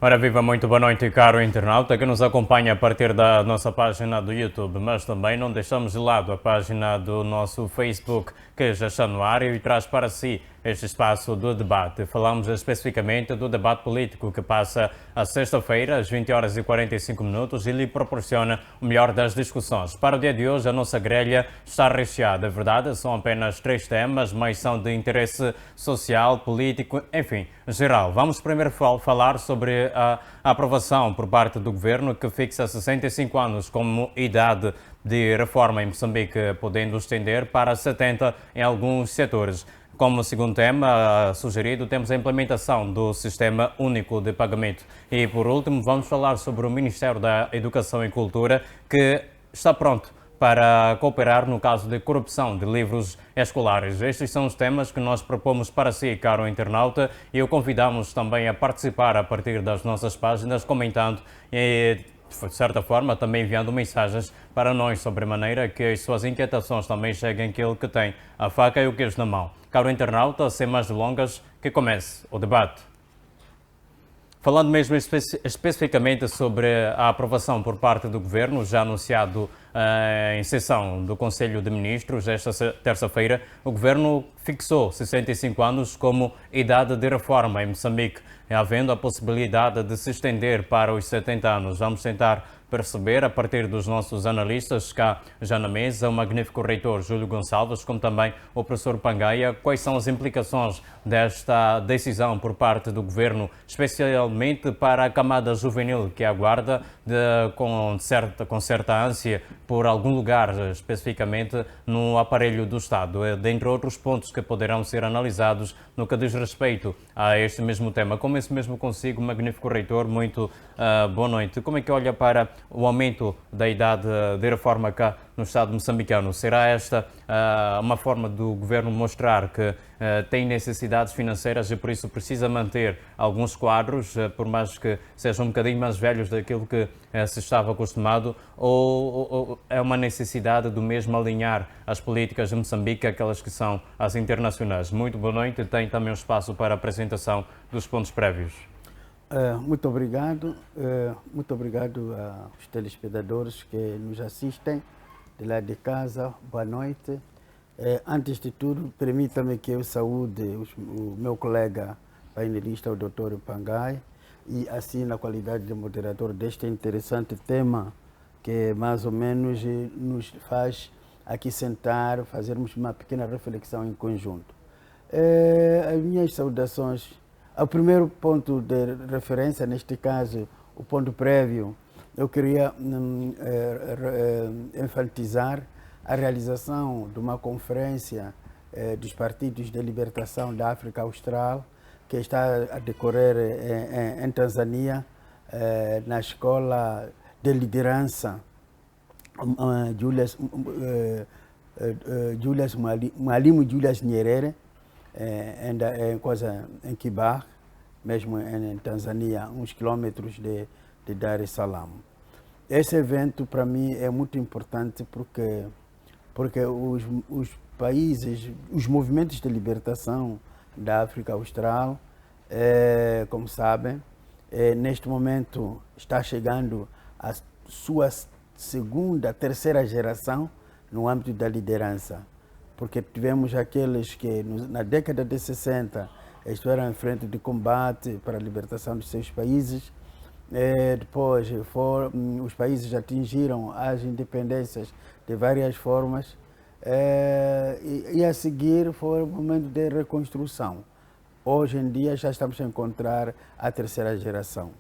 Ora viva, muito boa noite, caro internauta que nos acompanha a partir da nossa página do YouTube, mas também não deixamos de lado a página do nosso Facebook, que já está no ar e traz para si este espaço do debate. Falamos especificamente do debate político que passa a sexta-feira, às 20 horas e 45 minutos, e lhe proporciona o melhor das discussões. Para o dia de hoje, a nossa grelha está recheada. É verdade, são apenas 3 temas, mas são de interesse social, político, enfim, geral. Vamos primeiro falar sobre a aprovação por parte do governo que fixa 65 anos como idade de reforma em Moçambique, podendo estender para 70 em alguns setores. Como segundo tema sugerido, temos a implementação do Sistema Único de Pagamento. E, por último, vamos falar sobre o Ministério da Educação e Cultura, que está pronto para cooperar no caso de corrupção de livros escolares. Estes são os temas que nós propomos para si, caro internauta, e o convidamos também a participar a partir das nossas páginas, comentando e, de certa forma, também enviando mensagens para nós, sobre maneira que as suas inquietações também cheguem àquele que tem a faca e o queijo na mão. Caro internauta, sem mais delongas, que comece o debate. Falando mesmo especificamente sobre a aprovação por parte do Governo, já anunciado em sessão do Conselho de Ministros esta terça-feira, o Governo fixou 65 anos como idade de reforma em Moçambique, havendo a possibilidade de se estender para os 70 anos. Vamos tentar perceber, a partir dos nossos analistas cá já na mesa, o magnífico reitor Júlio Gonçalves, como também o professor Pangaia, quais são as implicações desta decisão por parte do Governo, especialmente para a camada juvenil que aguarda com certa ânsia por algum lugar, especificamente no aparelho do Estado, dentre outros pontos que poderão ser analisados no que diz respeito a este mesmo tema. Começo mesmo consigo, magnífico reitor, muito boa noite. Como é que olha para o aumento da idade de reforma cá no Estado moçambicano? Será esta uma forma do Governo mostrar que tem necessidades financeiras e por isso precisa manter alguns quadros, por mais que sejam um bocadinho mais velhos daquilo que se estava acostumado, ou é uma necessidade do mesmo alinhar as políticas de Moçambique àquelas que são as internacionais? Muito boa noite, tem também um espaço para a apresentação dos pontos prévios. Muito obrigado aos telespectadores que nos assistem de lá de casa. Boa noite. Antes de tudo, permita-me que eu saúde o meu colega painelista, o Dr. Pangai, e assim na qualidade de moderador deste interessante tema que mais ou menos nos faz aqui sentar, fazermos uma pequena reflexão em conjunto. As minhas saudações. O primeiro ponto de referência, neste caso, o ponto prévio, eu queria enfatizar a realização de uma conferência dos partidos de libertação da África Austral, que está a decorrer em Tanzânia, na escola de liderança Mwalimu Julius Nyerere, em Kibar, mesmo em Tanzânia, uns quilômetros de Dar es Salaam. Esse evento para mim é muito importante porque os países, os movimentos de libertação da África Austral, como sabem, neste momento está chegando a sua segunda, terceira geração no âmbito da liderança. Porque tivemos aqueles que na década de 60 estiveram em frente de combate para a libertação dos seus países. Depois os países atingiram as independências de várias formas e a seguir foi o momento de reconstrução. Hoje em dia já estamos a encontrar a terceira geração.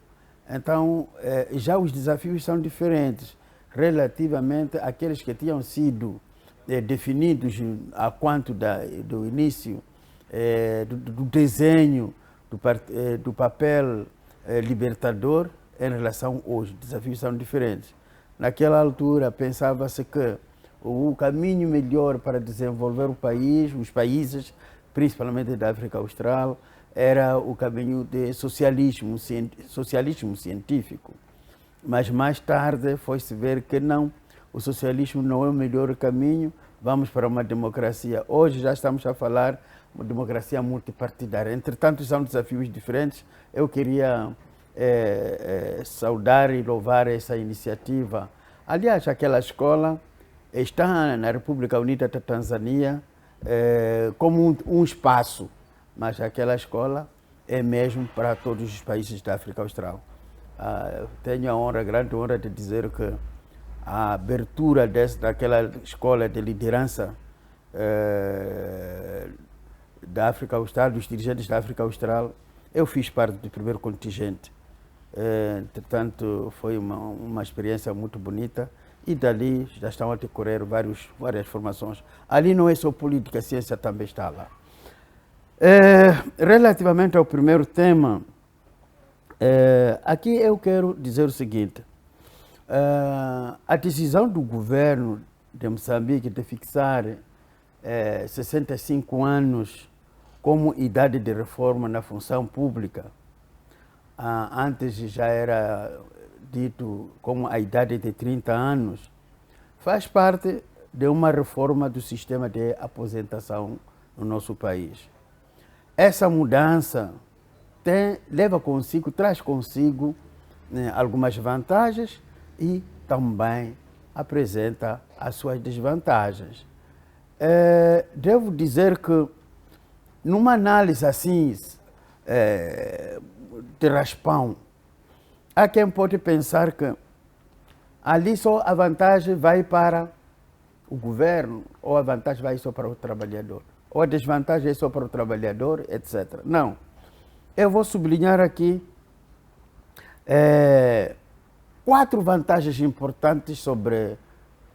Então já os desafios são diferentes relativamente àqueles que tinham sido definidos a quanto do início do desenho do papel libertador em relação hoje. Os desafios são diferentes. Naquela altura pensava-se que o caminho melhor para desenvolver os países, principalmente da África Austral, era o caminho de socialismo científico. Mas mais tarde foi-se ver que não, o socialismo não é o melhor caminho, vamos para uma democracia. Hoje já estamos a falar de uma democracia multipartidária. Entretanto, são desafios diferentes. Eu queria saudar e louvar essa iniciativa. Aliás, aquela escola está na República Unida da Tanzânia como um espaço, mas aquela escola é mesmo para todos os países da África Austral. Tenho a honra, a grande honra de dizer que a abertura daquela escola de liderança da África Austral, dos dirigentes da África Austral, eu fiz parte do primeiro contingente. Entretanto, foi uma experiência muito bonita e dali já estão a decorrer várias formações. Ali não é só política, a ciência também está lá. Relativamente ao primeiro tema, aqui eu quero dizer o seguinte. A decisão do governo de Moçambique de fixar 65 anos como idade de reforma na função pública, antes já era dito como a idade de 30 anos, faz parte de uma reforma do sistema de aposentação no nosso país. Essa mudança traz consigo algumas vantagens e também apresenta as suas desvantagens. Devo dizer que, numa análise assim, de raspão, há quem pode pensar que ali só a vantagem vai para o governo, ou a vantagem vai só para o trabalhador, ou a desvantagem é só para o trabalhador, etc. Não. Eu vou sublinhar aqui 4 vantagens importantes sobre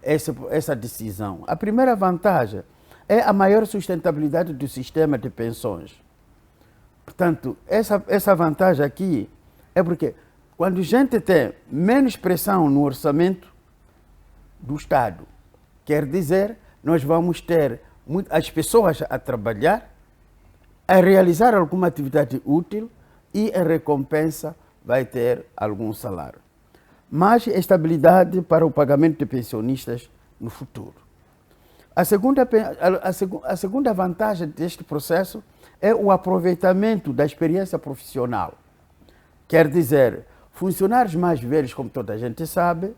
essa decisão. A primeira vantagem é a maior sustentabilidade do sistema de pensões. Portanto, essa vantagem aqui é porque quando a gente tem menos pressão no orçamento do Estado, quer dizer, nós vamos ter as pessoas a trabalhar, a realizar alguma atividade útil e a recompensa vai ter algum salário. Mais estabilidade para o pagamento de pensionistas no futuro. A segunda vantagem deste processo é o aproveitamento da experiência profissional. Quer dizer, funcionários mais velhos, como toda a gente sabe,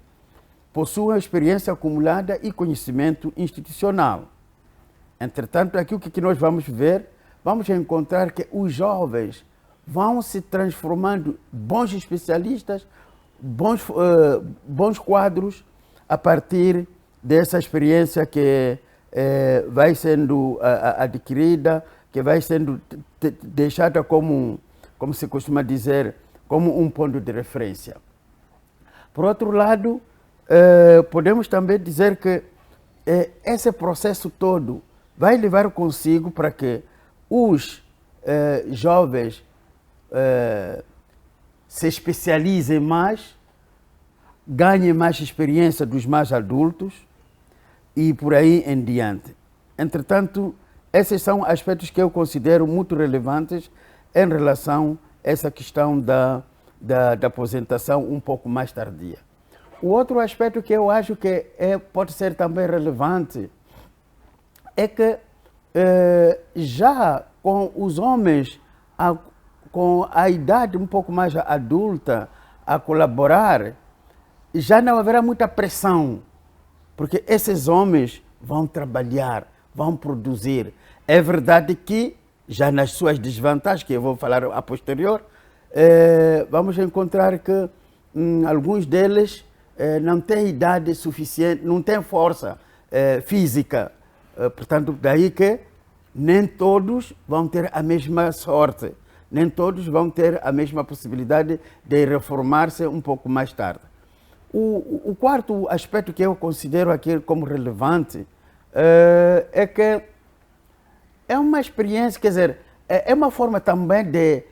possuem experiência acumulada e conhecimento institucional. Entretanto, aqui o que nós vamos ver, vamos encontrar que os jovens vão se transformando bons especialistas, bons quadros a partir dessa experiência que vai sendo adquirida, que vai sendo deixada como se costuma dizer, como um ponto de referência. Por outro lado, podemos também dizer que esse processo todo vai levar consigo para que os jovens se especializem mais, ganhem mais experiência dos mais adultos e por aí em diante. Entretanto, esses são aspectos que eu considero muito relevantes em relação a essa questão da aposentação um pouco mais tardia. O outro aspecto que eu acho que pode ser também relevante é que já com os homens com a idade um pouco mais adulta a colaborar, já não haverá muita pressão, porque esses homens vão trabalhar, vão produzir. É verdade que, já nas suas desvantagens, que eu vou falar a posterior, vamos encontrar que alguns deles não têm idade suficiente, não têm força física. Portanto, daí que nem todos vão ter a mesma sorte, nem todos vão ter a mesma possibilidade de reformar-se um pouco mais tarde. O quarto aspecto que eu considero aqui como relevante é que é uma experiência, quer dizer, é uma forma também de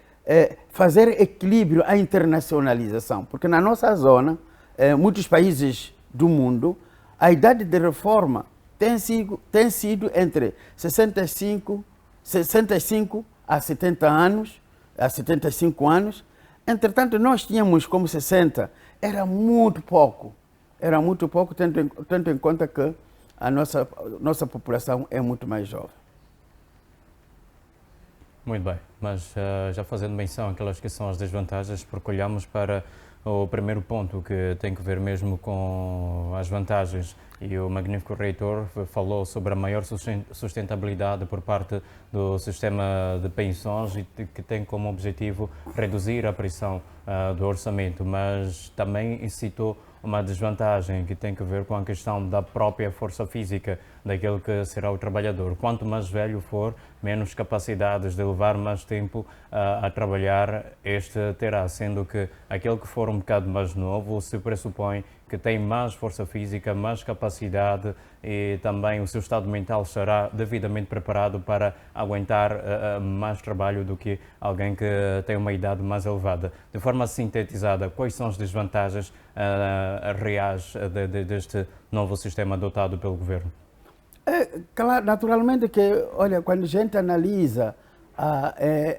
fazer equilíbrio à internacionalização, porque na nossa zona, muitos países do mundo, a idade de reforma tem sido entre 65 a 70 anos, a 75 anos. Entretanto, nós tínhamos como 60, era muito pouco, tendo em conta que a nossa população é muito mais jovem. Muito bem, mas já fazendo menção àquelas que são as desvantagens, porque olhamos para o primeiro ponto que tem que ver mesmo com as vantagens, e o magnífico reitor falou sobre a maior sustentabilidade por parte do sistema de pensões e que tem como objetivo reduzir a pressão do orçamento, mas também citou uma desvantagem que tem que ver com a questão da própria força física daquele que será o trabalhador. Quanto mais velho for, menos capacidades de levar mais tempo a trabalhar este terá, sendo que aquele que for um bocado mais novo se pressupõe que tem mais força física, mais capacidade e também o seu estado mental estará devidamente preparado para aguentar mais trabalho do que alguém que tem uma idade mais elevada. De forma sintetizada, quais são as desvantagens reais deste novo sistema adotado pelo governo? Claro, naturalmente que, olha, quando a gente analisa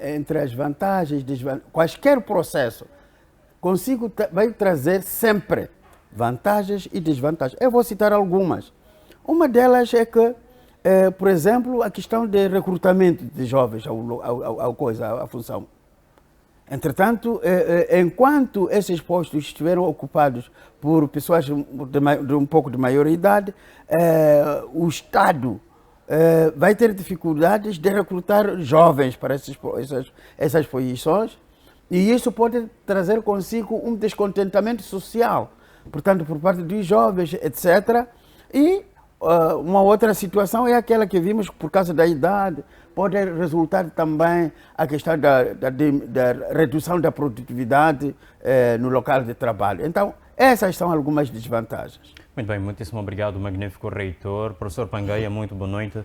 entre as vantagens, qualquer processo, vai trazer sempre vantagens e desvantagens. Eu vou citar algumas. Uma delas é que, por exemplo, a questão de recrutamento de jovens à função. Entretanto, enquanto esses postos estiveram ocupados por pessoas de um pouco de maior idade, o Estado vai ter dificuldades de recrutar jovens para essas posições, e isso pode trazer consigo um descontentamento social, portanto, por parte dos jovens, etc. E uma outra situação é aquela que vimos por causa da idade, pode resultar também a questão da redução da produtividade no local de trabalho. Então, essas são algumas desvantagens. Muito bem, muitíssimo obrigado, magnífico reitor. Professor Pangaia, muito boa noite.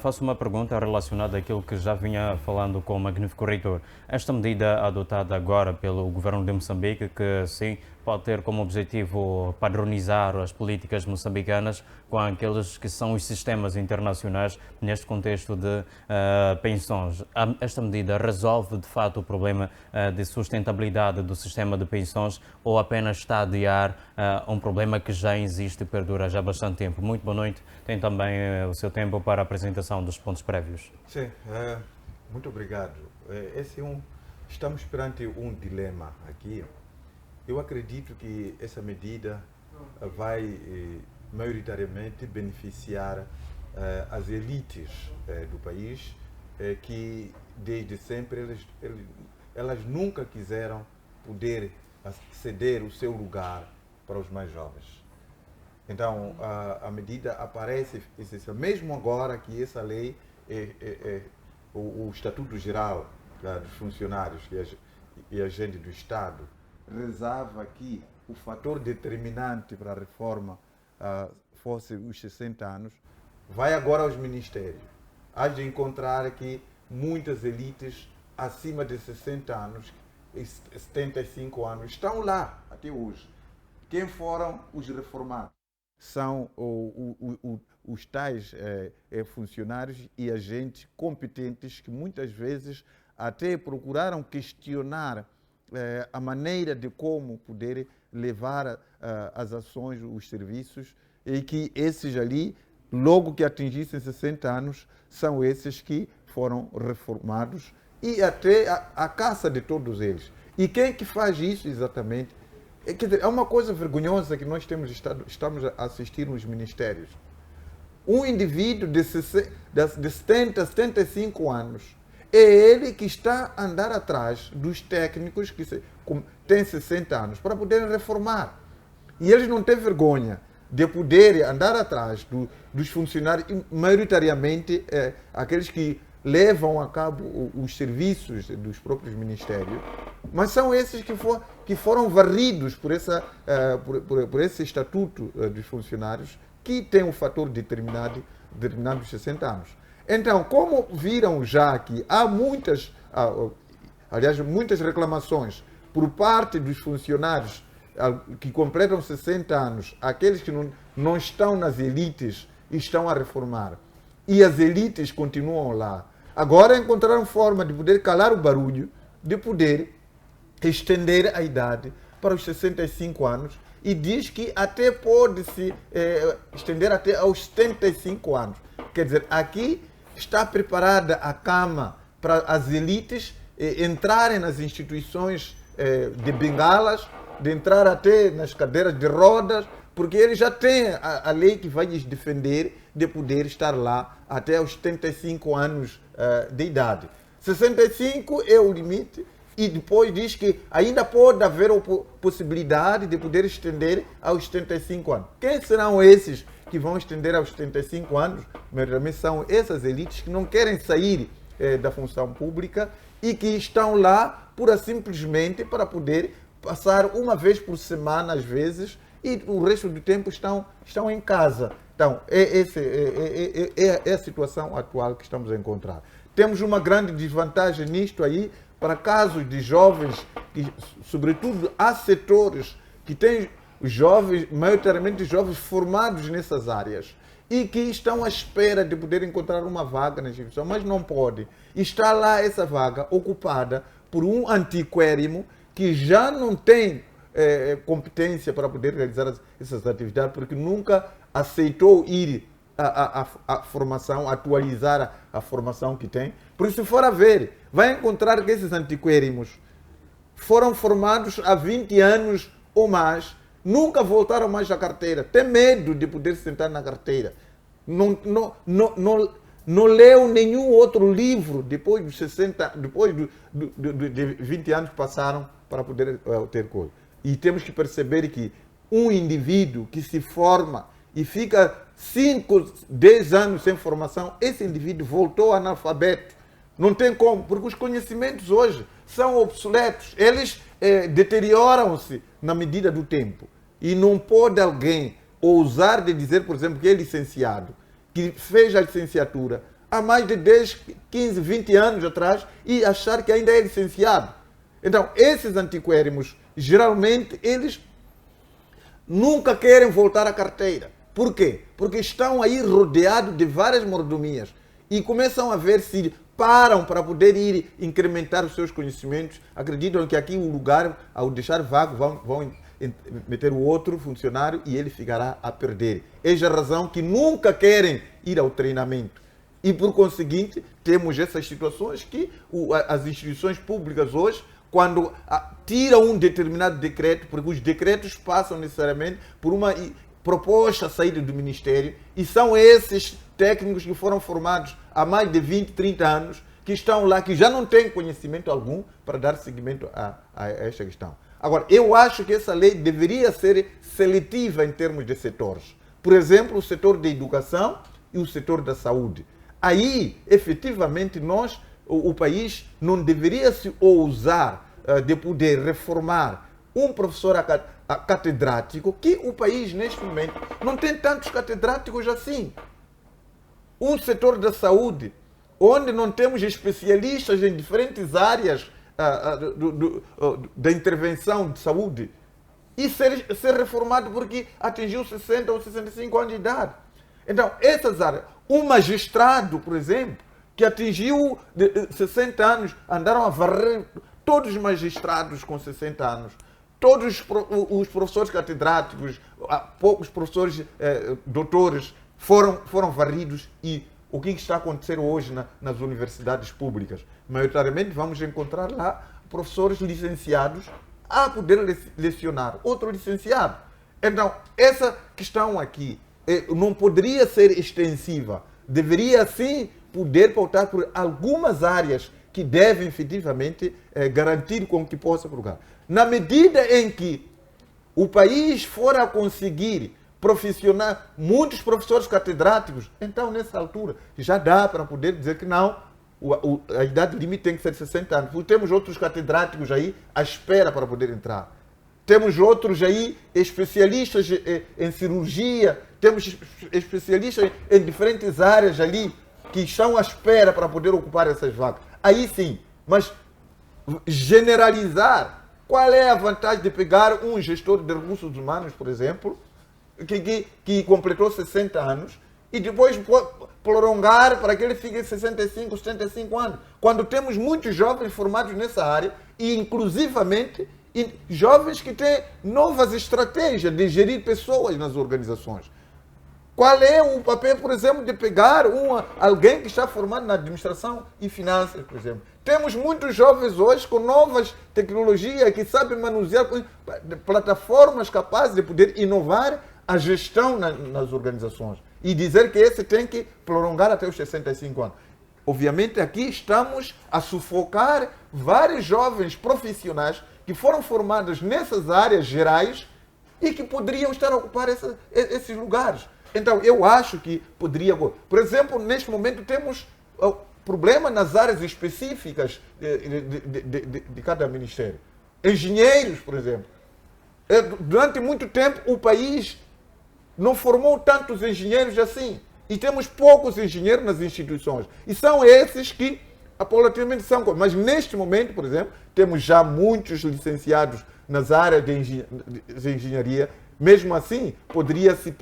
Faço uma pergunta relacionada àquilo que já vinha falando com o magnífico reitor. Esta medida adotada agora pelo governo de Moçambique, que sim, pode ter como objetivo padronizar as políticas moçambicanas com aqueles que são os sistemas internacionais neste contexto de pensões. Esta medida resolve de fato o problema de sustentabilidade do sistema de pensões ou apenas está a adiar um problema que já existe e perdura já há bastante tempo? Muito boa noite. Tem também o seu tempo para a apresentação dos pontos prévios. Sim, muito obrigado. Estamos perante um dilema aqui. Eu acredito que essa medida vai maioritariamente beneficiar as elites do país, que desde sempre elas nunca quiseram poder ceder o seu lugar para os mais jovens. Então, a medida aparece, mesmo agora que essa lei, o Estatuto Geral dos Funcionários e Agentes do Estado, rezava que o fator determinante para a reforma fosse os 60 anos, vai agora aos ministérios. Há de encontrar que muitas elites acima de 60 anos, 75 anos, estão lá até hoje. Quem foram os reformados? São os tais funcionários e agentes competentes que muitas vezes até procuraram questionar a maneira de como poder levar as ações, os serviços, e que esses ali, logo que atingissem 60 anos, são esses que foram reformados e até a caça de todos eles. E quem que faz isso exatamente? Quer dizer, é uma coisa vergonhosa que nós estamos a assistir nos ministérios. Um indivíduo de 70, 75 anos, é ele que está a andar atrás dos técnicos que têm 60 anos para poderem reformar. E eles não têm vergonha de poderem andar atrás dos funcionários, maioritariamente aqueles que levam a cabo os serviços dos próprios ministérios, mas são esses que foram varridos por esse estatuto dos funcionários, que tem um fator determinado dos 60 anos. Então, como viram já que há muitas reclamações por parte dos funcionários que completam 60 anos, aqueles que não estão nas elites estão a reformar, e as elites continuam lá. Agora encontraram forma de poder calar o barulho, de poder estender a idade para os 65 anos, e diz que até pode se estender até aos 75 anos. Quer dizer, aqui está preparada a cama para as elites entrarem nas instituições de bengalas, de entrar até nas cadeiras de rodas, porque eles já têm a lei que vai lhes defender de poder estar lá até os 75 anos de idade. 65 é o limite e depois diz que ainda pode haver a possibilidade de poder estender aos 75 anos. Quem serão esses que vão estender aos 75 anos? Realmente são essas elites que não querem sair da função pública e que estão lá pura simplesmente para poder passar uma vez por semana, às vezes, e o resto do tempo estão em casa. Então, é a situação atual que estamos a encontrar. Temos uma grande desvantagem nisto aí, para casos de jovens, que, sobretudo há setores que têm jovens, maioritariamente jovens formados nessas áreas, e que estão à espera de poder encontrar uma vaga na instituição, mas não podem. Está lá essa vaga ocupada por um antiquérrimo que já não tem competência para poder realizar essas atividades, porque nunca aceitou ir à formação, atualizar a formação que tem. Por isso, se for a ver, vai encontrar que esses antiquérrimos foram formados há 20 anos ou mais, nunca voltaram mais à carteira, tem medo de poder sentar na carteira, não leu nenhum outro livro depois dos 60, depois de 20 anos passaram para poder ter coisa. E temos que perceber que um indivíduo que se forma e fica 5, 10 anos sem formação, esse indivíduo voltou analfabeto. Não tem como, porque os conhecimentos hoje são obsoletos. Eles deterioram-se na medida do tempo. E não pode alguém ousar de dizer, por exemplo, que é licenciado, que fez a licenciatura há mais de 10, 15, 20 anos atrás e achar que ainda é licenciado. Então, esses antiquérrimos, geralmente, eles nunca querem voltar à carteira. Por quê? Porque estão aí rodeados de várias mordomias e começam a ver se param para poder ir incrementar os seus conhecimentos. Acreditam que aqui o lugar, ao deixar vago, vão meter o outro funcionário e ele ficará a perder. Essa é a razão que nunca querem ir ao treinamento. E, por conseguinte, temos essas situações que as instituições públicas hoje, quando tiram um determinado decreto, porque os decretos passam necessariamente por uma proposta saída do Ministério, e são esses técnicos que foram formados há mais de 20, 30 anos, que estão lá, que já não têm conhecimento algum para dar seguimento a esta questão. Agora, eu acho que essa lei deveria ser seletiva em termos de setores. Por exemplo, o setor da educação e o setor da saúde. Aí, efetivamente, o país não deveria se ousar de poder reformar um professor catedrático, que o país, neste momento, não tem tantos catedráticos assim. Um setor da saúde, onde não temos especialistas em diferentes áreas da intervenção de saúde, e ser reformado porque atingiu 60 ou 65 anos de idade. Então, essas áreas, um magistrado, por exemplo, que atingiu 60 anos, andaram a varrer todos os magistrados com 60 anos, todos os professores catedráticos, poucos professores doutores foram varridos. E o que está acontecendo hoje nas universidades públicas? Maioritariamente vamos encontrar lá professores licenciados a poder lecionar outro licenciado. Então, essa questão aqui não poderia ser extensiva. Deveria, sim, poder pautar por algumas áreas que devem, efetivamente, garantir com que possa progredir. Na medida em que o país for a conseguir profissionar muitos professores catedráticos, então, nessa altura, já dá para poder dizer que não, a idade limite tem que ser 60 anos. Porque temos outros catedráticos aí à espera para poder entrar. Temos outros aí especialistas em cirurgia, temos especialistas em diferentes áreas ali que estão à espera para poder ocupar essas vagas. Aí sim, mas generalizar, qual é a vantagem de pegar um gestor de recursos humanos, por exemplo, que completou 60 anos e depois prolongar para que ele fique 65, 75 anos, quando temos muitos jovens formados nessa área e inclusivamente jovens que têm novas estratégias de gerir pessoas nas organizações. Qual é o papel, por exemplo, de pegar alguém que está formado na administração e finanças, por exemplo? Temos muitos jovens hoje com novas tecnologias que sabem manusear plataformas capazes de poder inovar a gestão nas organizações e dizer que esse tem que prolongar até os 65 anos. Obviamente aqui estamos a sufocar vários jovens profissionais que foram formados nessas áreas gerais e que poderiam estar a ocupar esses lugares. Então, eu acho que poderia... Por exemplo, neste momento temos problema nas áreas específicas de cada ministério. Engenheiros, por exemplo. Durante muito tempo, o país não formou tantos engenheiros assim. E temos poucos engenheiros nas instituições. E são esses que, paulatinamente, são... Mas, neste momento, por exemplo, temos já muitos licenciados nas áreas de engenharia. Mesmo assim, poderia-se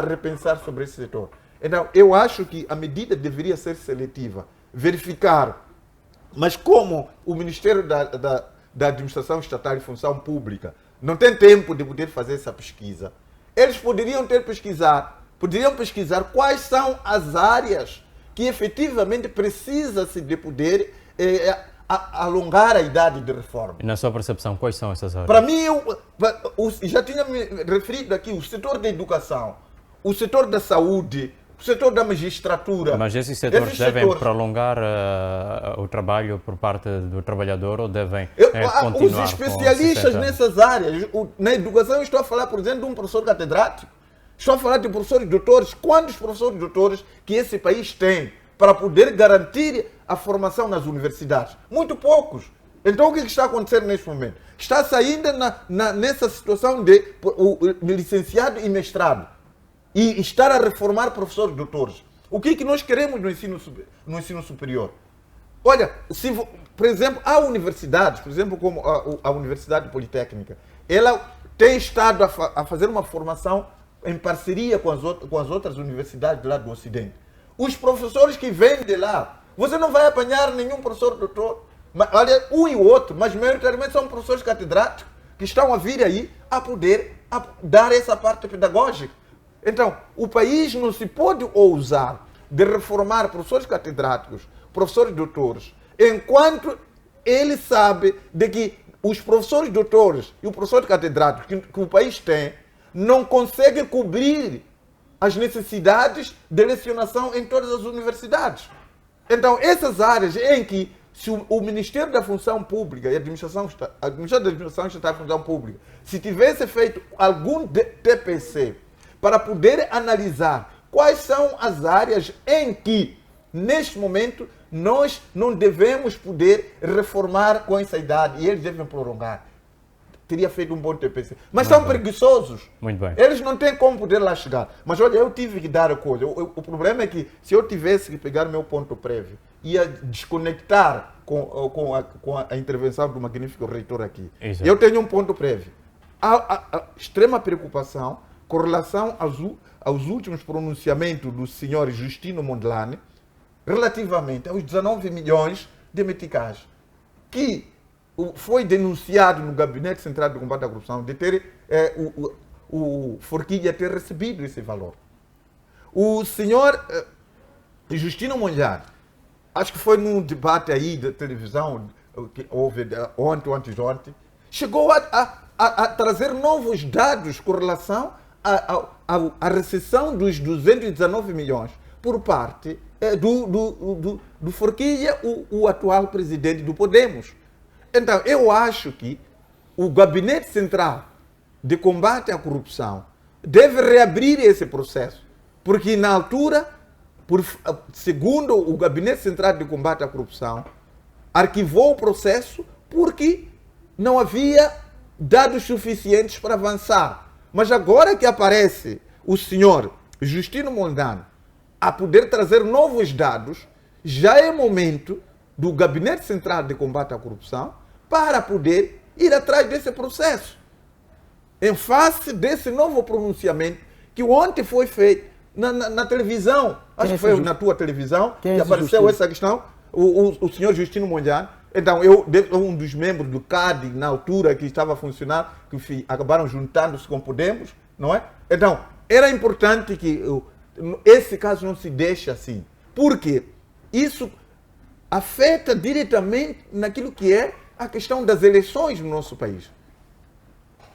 repensar sobre esse setor. Então, eu acho que a medida deveria ser seletiva, verificar. Mas como o Ministério da Administração Estatal e Função Pública não tem tempo de poder fazer essa pesquisa, eles poderiam pesquisar quais são as áreas que efetivamente precisa-se de poder alongar a idade de reforma. E na sua percepção, quais são essas áreas? Para mim, já tinha me referido aqui, o setor da educação, o setor da saúde, o setor da magistratura. Mas esses setores devem prolongar o trabalho por parte do trabalhador ou devem continuar? Os especialistas nessas áreas, na educação, estou a falar, por exemplo, de um professor catedrático, estou a falar de professores doutores. Quantos professores doutores que esse país tem para poder garantir a formação nas universidades? Muito poucos. Então, o que está acontecendo neste momento? Está saindo nessa situação de licenciado e mestrado e estar a reformar professores doutores. O que nós queremos no ensino superior? Olha, por exemplo, há universidades, por exemplo, como a Universidade Politécnica, ela tem estado a fazer uma formação em parceria com as outras universidades lá do Ocidente. Os professores que vêm de lá, você não vai apanhar nenhum professor doutor. Olha, um e o outro, mas maioritariamente são professores catedráticos que estão a vir aí a poder dar essa parte pedagógica. Então, o país não se pode ousar de reformar professores catedráticos, professores doutores, enquanto ele sabe de que os professores doutores e os professores catedráticos que o país tem não conseguem cobrir as necessidades de lecionação em todas as universidades. Então, essas áreas em que se o Ministério da Função Pública e a Administração da Administração Estatal e Função Pública, se tivesse feito algum TPC para poder analisar quais são as áreas em que, neste momento, nós não devemos poder reformar com essa idade e eles devem prolongar, teria feito um bom TPC. Mas são preguiçosos. Muito bem. Eles não têm como poder lá chegar. Mas olha, eu tive que dar a coisa. O problema é que se eu tivesse que pegar o meu ponto prévio, ia desconectar com a intervenção do magnífico reitor aqui. Exato. Eu tenho um ponto prévio. Há extrema preocupação com relação aos últimos pronunciamentos do senhor Justino Mondlane relativamente aos 19 milhões de meticais que foi denunciado no Gabinete Central de Combate à Corrupção de ter o Forquilha ter recebido esse valor. O senhor Justino Mondlane, acho que foi num debate aí da televisão que houve ontem ou antes de ontem, chegou a trazer novos dados com relação à recessão dos 219 milhões por parte do Forquilha, o atual presidente do Podemos. Então, eu acho que o Gabinete Central de Combate à Corrupção deve reabrir esse processo, porque na altura, segundo o Gabinete Central de Combate à Corrupção, arquivou o processo porque não havia dados suficientes para avançar. Mas agora que aparece o senhor Justino Mondlane a poder trazer novos dados, já é momento do Gabinete Central de Combate à Corrupção para poder ir atrás desse processo. Em face desse novo pronunciamento que ontem foi feito na televisão, acho que foi na tua televisão, que apareceu essa questão, o senhor Justino Mondlane. Então, um dos membros do CAD, na altura que estava a funcionar, que acabaram juntando-se com Podemos, não é? Então, era importante que esse caso não se deixa assim. Por quê? Isso afeta diretamente naquilo que é a questão das eleições no nosso país.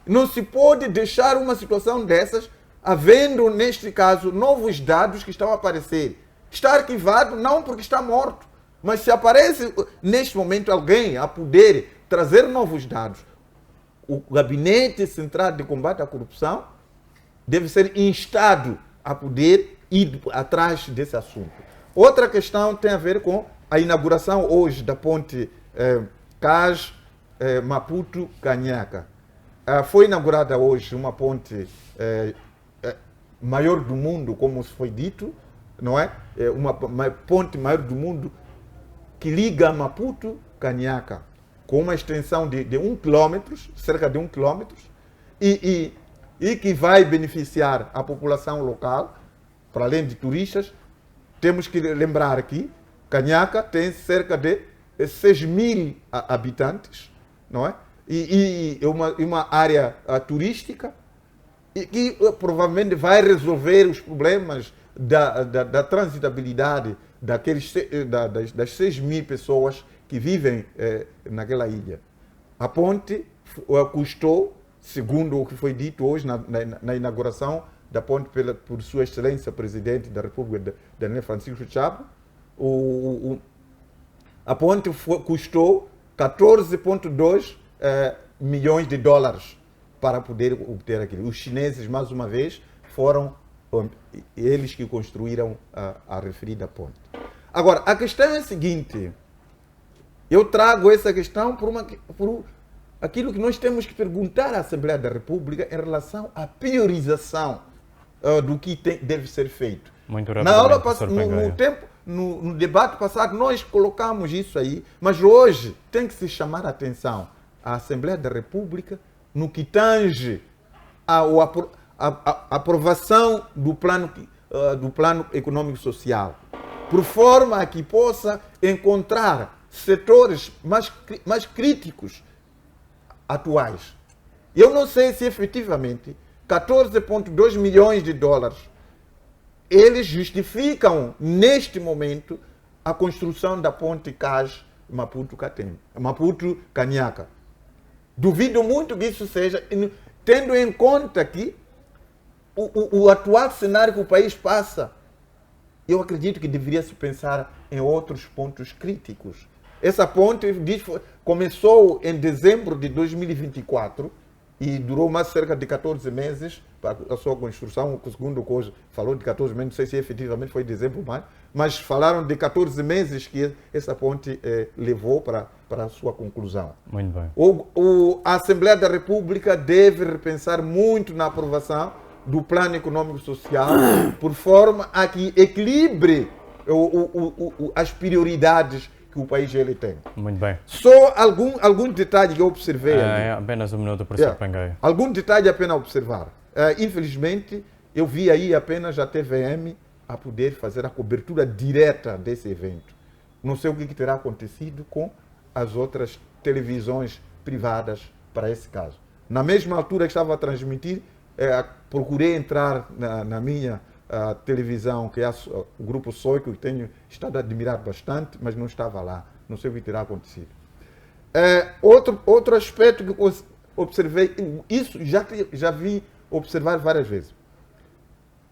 Não se pode deixar uma situação dessas, havendo, neste caso, novos dados que estão a aparecer. Está arquivado não porque está morto, mas se aparece, neste momento, alguém a poder trazer novos dados, o Gabinete Central de Combate à Corrupção deve ser instado a poder ir atrás desse assunto. Outra questão tem a ver com a inauguração hoje da ponte CAS Maputo-Canhaca. Foi inaugurada hoje uma ponte maior do mundo, como foi dito, não é? Uma ponte maior do mundo que liga Maputo-Canhaca com uma extensão de 1 km, cerca de 1 km, e que vai beneficiar a população local, para além de turistas. Temos que lembrar que Canhaca tem cerca de 6.000 habitantes, não é? E uma área turística e que provavelmente vai resolver os problemas da transitabilidade das 6.000 pessoas que vivem naquela ilha. A ponte custou, segundo o que foi dito hoje na inauguração da ponte por Sua Excelência Presidente da República, Daniel Francisco Chapo, a ponte custou 14,2 milhões de dólares para poder obter aquilo. Os chineses, mais uma vez, foram eles que construíram a referida ponte. Agora, a questão é a seguinte: eu trago essa questão por aquilo que nós temos que perguntar à Assembleia da República em relação à priorização do que deve ser feito. Muito Na aula no debate passado, nós colocamos isso aí, mas hoje tem que se chamar a atenção à Assembleia da República no que tange a aprovação do plano econômico social, por forma a que possa encontrar setores mais críticos atuais. Eu não sei se efetivamente 14,2 milhões de dólares eles justificam neste momento a construção da ponte CAS Maputo-Canhaca. Duvido muito que isso seja, tendo em conta que o atual cenário que o país passa. Eu acredito que deveria se pensar em outros pontos críticos. Essa ponte começou em dezembro de 2024 e durou mais cerca de 14 meses para a sua construção. O segundo coisa falou de 14 meses, não sei se efetivamente foi dezembro, mas falaram de 14 meses que essa ponte levou para a sua conclusão. Muito bem. A Assembleia da República deve repensar muito na aprovação do plano econômico social, por forma a que equilibre as prioridades que o país ele tem. Muito bem. Só algum detalhe que eu observei. Apenas um minuto, professor Pangaia. Algum detalhe apenas observar. Infelizmente, eu vi aí apenas a TVM a poder fazer a cobertura direta desse evento. Não sei o que terá acontecido com as outras televisões privadas para esse caso. Na mesma altura que estava a transmitir, procurei entrar na minha televisão, que é o Grupo Soico, que tenho estado a admirar bastante, mas não estava lá. Não sei o que terá acontecido. Outro aspecto que eu observei, isso já vi observar várias vezes.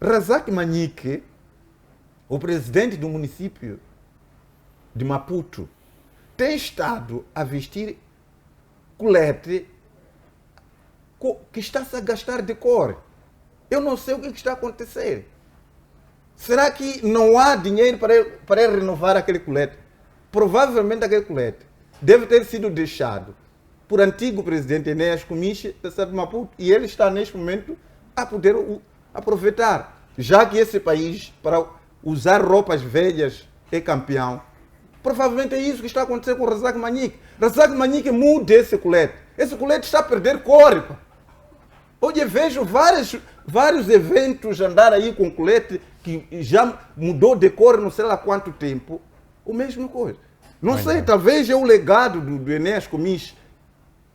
Razak Manique, o presidente do município de Maputo, tem estado a vestir colete que está-se a gastar de cor. Eu não sei o que está a acontecer. Será que não há dinheiro para ele renovar aquele colete? Provavelmente aquele colete deve ter sido deixado por antigo presidente Enéas Comiche da cidade de Maputo, e ele está neste momento a poder aproveitar. Já que esse país, para usar roupas velhas, é campeão, provavelmente é isso que está acontecendo com o Razak Manique. Razak Manique muda esse colete. Esse colete está a perder cor. Hoje eu vejo vários eventos andar aí com colete que já mudou de cor não sei lá quanto tempo. O mesmo coisa. Não sei, talvez é o legado do Enéas Comiche.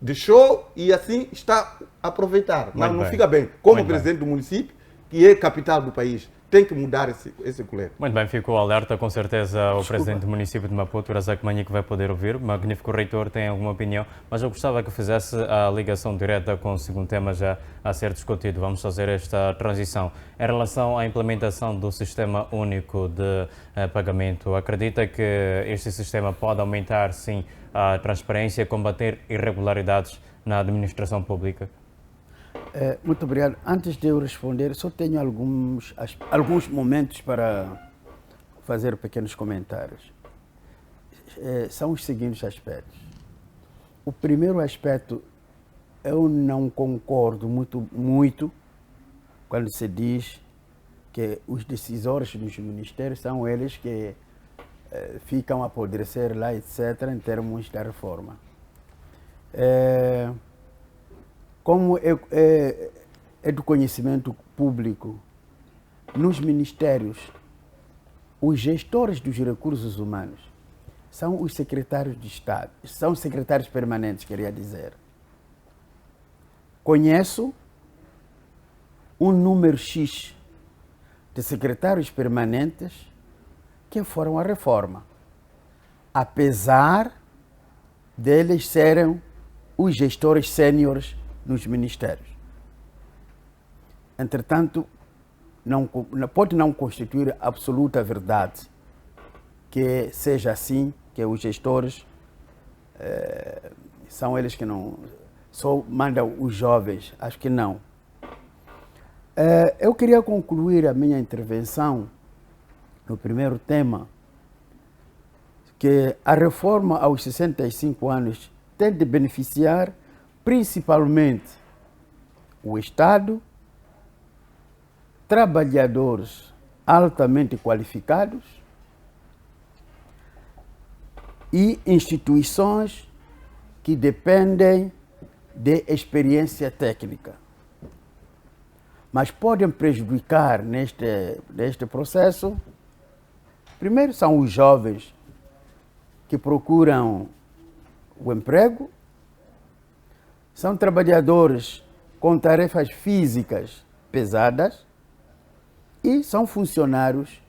Deixou e assim está a aproveitar. Mas não fica bem. Como presidente do município, que é capital do país, tem que mudar esse colete. Muito bem, ficou alerta, com certeza o presidente do município de Maputo, Razak Manhique, vai poder ouvir. O magnífico reitor tem alguma opinião, mas eu gostava que fizesse a ligação direta com o segundo tema já a ser discutido. Vamos fazer esta transição. Em relação à implementação do Sistema Único de Pagamento, acredita que este sistema pode aumentar, sim, a transparência e combater irregularidades na administração pública? Muito obrigado. Antes de eu responder, só tenho alguns momentos para fazer pequenos comentários. São os seguintes aspectos. O primeiro aspecto, eu não concordo muito quando se diz que os decisores dos ministérios são eles que ficam a apodrecer lá, etc., em termos da reforma. Como é do conhecimento público, nos ministérios, os gestores dos recursos humanos são os secretários de Estado, são secretários permanentes, queria dizer. Conheço um número X de secretários permanentes que foram à reforma, apesar deles serem os gestores sêniores nos ministérios. Entretanto, pode não constituir absoluta verdade que seja assim, que os gestores são eles que não só mandam os jovens. Acho que não. Eu queria concluir a minha intervenção no primeiro tema, que a reforma aos 65 anos tem de beneficiar principalmente o Estado, trabalhadores altamente qualificados e instituições que dependem de experiência técnica. Mas podem prejudicar neste processo, primeiro são os jovens que procuram o emprego, são trabalhadores com tarefas físicas pesadas e são funcionários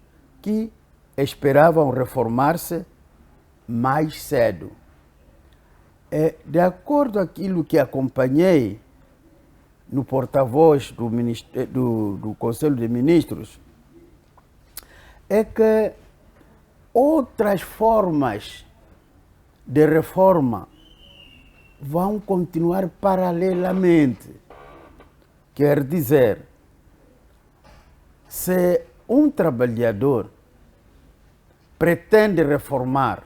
que esperavam reformar-se mais cedo. De acordo com aquilo que acompanhei no porta-voz do Conselho de Ministros, é que outras formas de reforma vão continuar paralelamente. Quer dizer, se um trabalhador pretende reformar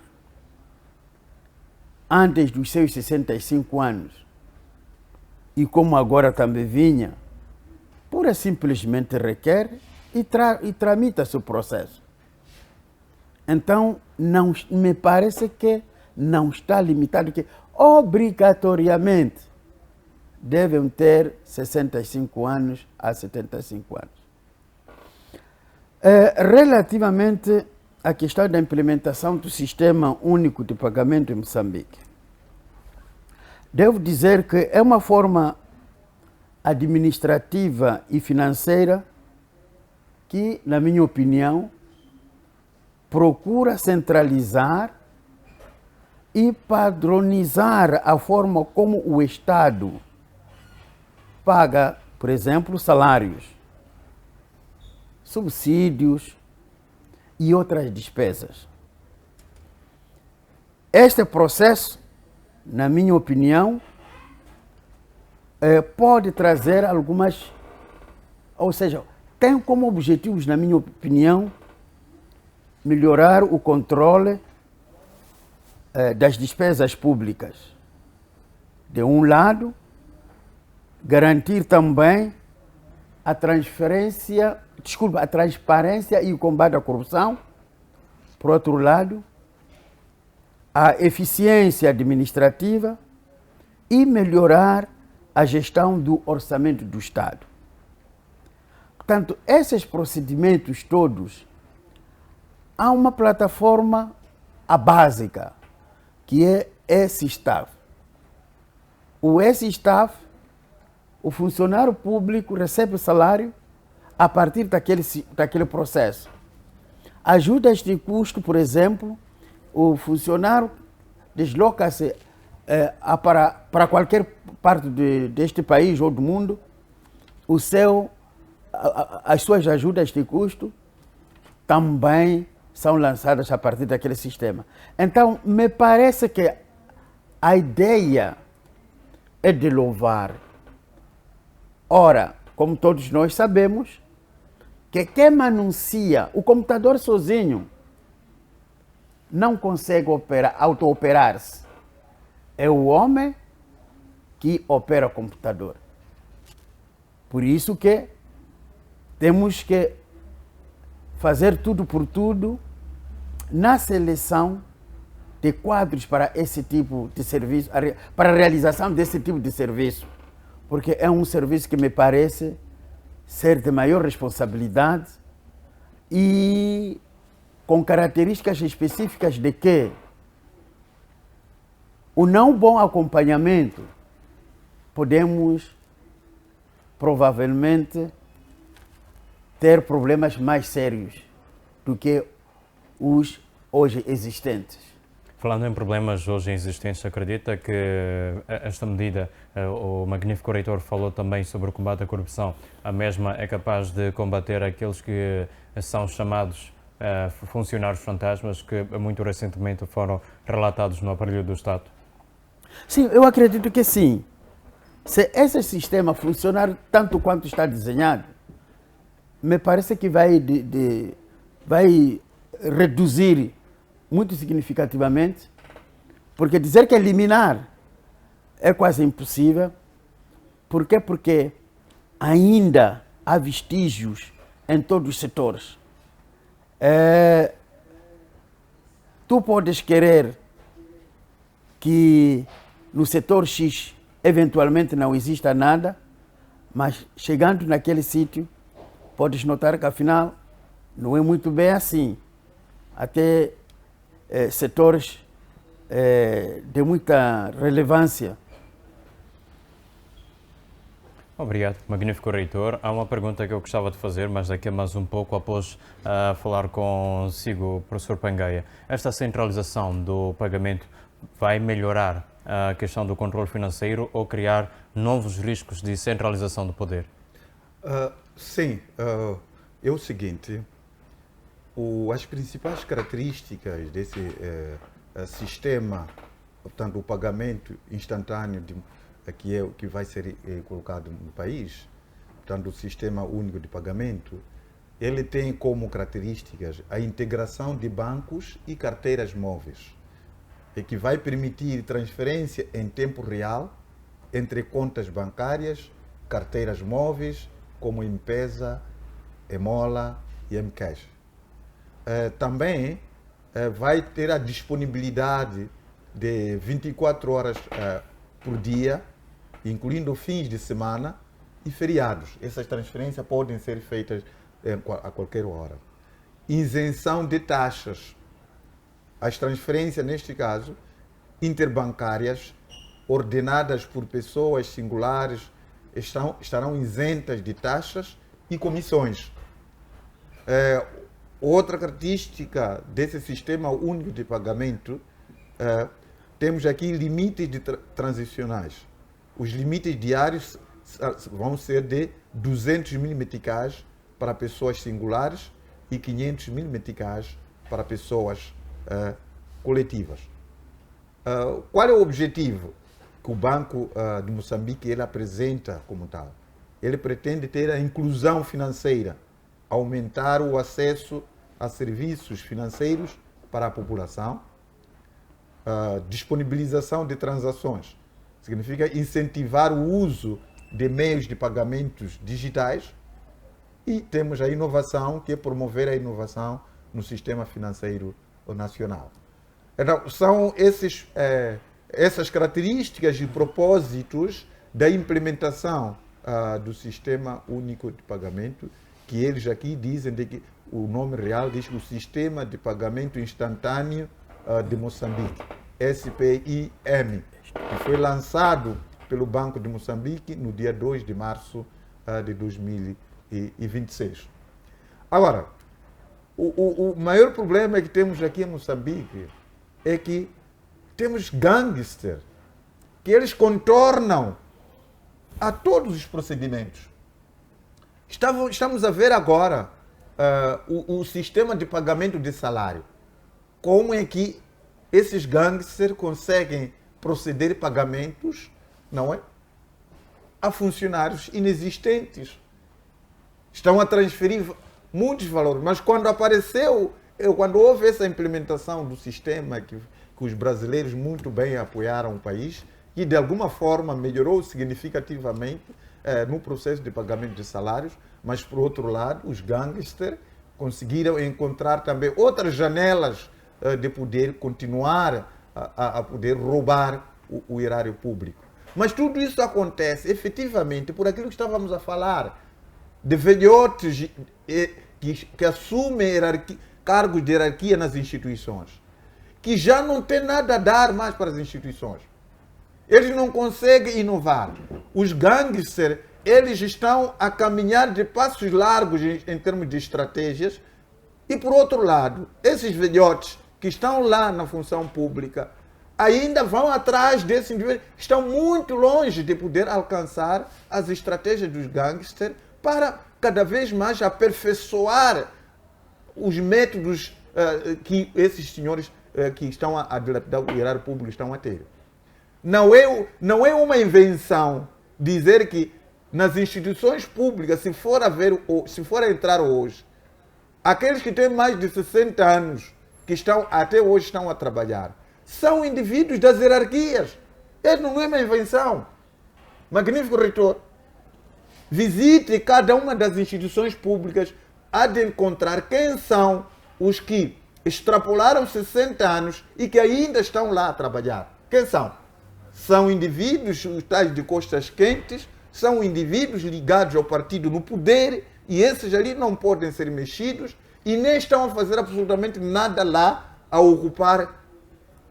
antes dos seus 65 anos, e como agora também vinha, pura simplesmente requer e tramita-se o processo. Então, não me parece que não está limitado, que obrigatoriamente devem ter 65 anos a 75 anos. Relativamente à questão da implementação do Sistema Único de Pagamento em Moçambique, devo dizer que é uma forma administrativa e financeira que, na minha opinião, procura centralizar e padronizar a forma como o Estado paga, por exemplo, salários, subsídios e outras despesas. Este processo, na minha opinião, pode trazer algumas, ou seja, tem como objetivos, na minha opinião, melhorar o controle das despesas públicas. De um lado, garantir também a transparência e o combate à corrupção. Por outro lado, a eficiência administrativa e melhorar a gestão do orçamento do Estado. Portanto, esses procedimentos todos, há uma plataforma básica, que é S-Staff. O S-Staff, o funcionário público recebe salário a partir daquele processo. Ajudas de custo, por exemplo, o funcionário desloca-se para qualquer parte deste país ou do mundo, as suas ajudas de custo também são lançadas a partir daquele sistema. Então, me parece que a ideia é de louvar. Ora, como todos nós sabemos, que quem anuncia o computador sozinho não consegue auto-operar-se. É o homem que opera o computador. Por isso que temos que fazer tudo por tudo na seleção de quadros para esse tipo de serviço, para a realização desse tipo de serviço. Porque é um serviço que me parece ser de maior responsabilidade e com características específicas de que o não bom acompanhamento podemos provavelmente ter problemas mais sérios do que os hoje existentes. Falando em problemas hoje existentes, acredita que esta medida, o magnífico reitor falou também sobre o combate à corrupção, a mesma é capaz de combater aqueles que são chamados funcionários fantasmas, que muito recentemente foram relatados no aparelho do Estado? Sim, eu acredito que sim. Se esse sistema funcionar tanto quanto está desenhado, me parece que vai reduzir muito significativamente, porque dizer que eliminar é quase impossível. Por quê? Porque ainda há vestígios em todos os setores. Tu podes querer que no setor X eventualmente não exista nada, mas chegando naquele sítio, podes notar que afinal não é muito bem assim. Até setores de muita relevância. Obrigado, magnífico reitor. Há uma pergunta que eu gostava de fazer, mas daqui a mais um pouco, após falar consigo, professor Pangaia. Esta centralização do pagamento vai melhorar a questão do controle financeiro ou criar novos riscos de centralização do poder? Sim, é o seguinte, as principais características desse sistema, portanto, o pagamento instantâneo que vai ser colocado no país, portanto, o sistema único de pagamento, ele tem como características a integração de bancos e carteiras móveis, e que vai permitir transferência em tempo real entre contas bancárias, carteiras móveis, como M-Pesa, Emola e M-Cash. Também vai ter a disponibilidade de 24 horas por dia, incluindo fins de semana e feriados. Essas transferências podem ser feitas a qualquer hora. Isenção de taxas. As transferências, neste caso, interbancárias, ordenadas por pessoas singulares, estarão isentas de taxas e comissões. Outra característica desse sistema único de pagamento, temos aqui limites transicionais. Os limites diários vão ser de 200 mil meticais para pessoas singulares e 500 mil meticais para pessoas coletivas. Qual é o objetivo que o Banco de Moçambique ele apresenta como tal? Ele pretende ter a inclusão financeira, aumentar o acesso a serviços financeiros para a população, disponibilização de transações, significa incentivar o uso de meios de pagamentos digitais, e temos a inovação, que é promover a inovação no sistema financeiro nacional. Então, são essas características e propósitos da implementação do Sistema Único de Pagamento, que eles aqui dizem que o nome real diz o Sistema de Pagamento Instantâneo de Moçambique, SPIM, que foi lançado pelo Banco de Moçambique no dia 2 de março de 2019. 1926. Agora, o maior problema que temos aqui em Moçambique é que temos gangsters que eles contornam a todos os procedimentos. Estamos a ver agora o sistema de pagamento de salário. Como é que esses gangsters conseguem proceder pagamentos, não é? A funcionários inexistentes. Estão a transferir muitos valores, mas quando houve essa implementação do sistema que os brasileiros muito bem apoiaram o país, que de alguma forma melhorou significativamente no processo de pagamento de salários, mas por outro lado, os gangsters conseguiram encontrar também outras janelas de poder continuar a poder roubar o erário público. Mas tudo isso acontece efetivamente por aquilo que estávamos a falar, de velhotes que assumem cargos de hierarquia nas instituições, que já não tem nada a dar mais para as instituições. Eles não conseguem inovar. Os gangsters, eles estão a caminhar de passos largos em termos de estratégias, e por outro lado, esses velhotes que estão lá na função pública ainda vão atrás desses indivíduos, estão muito longe de poder alcançar as estratégias dos gangsters para cada vez mais aperfeiçoar os métodos que esses senhores que estão a dilapidar o erário público estão a ter. Não é uma invenção dizer que nas instituições públicas, se for a entrar hoje, aqueles que têm mais de 60 anos, que até hoje estão a trabalhar, são indivíduos das hierarquias. Ele não é uma invenção. Magnífico reitor, visite cada uma das instituições públicas, há de encontrar quem são os que extrapolaram 60 anos e que ainda estão lá a trabalhar. Quem são? São indivíduos, os tais de costas quentes, são indivíduos ligados ao partido no poder, e esses ali não podem ser mexidos e nem estão a fazer absolutamente nada lá, a ocupar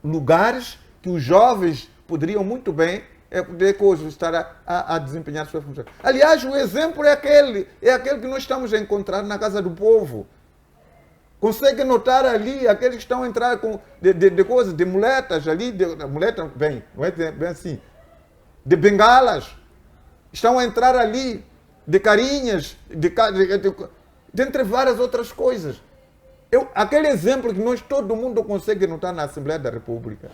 lugares que os jovens poderiam muito bem poder estar a desempenhar suas funções. Aliás, o exemplo é aquele que nós estamos a encontrar na Casa do Povo. Consegue notar ali aqueles que estão a entrar de coisas, de muletas ali, muleta, bem, não é bem assim, de bengalas, estão a entrar ali, de carinhas, dentre várias outras coisas. Aquele exemplo que todo mundo consegue notar na Assembleia da República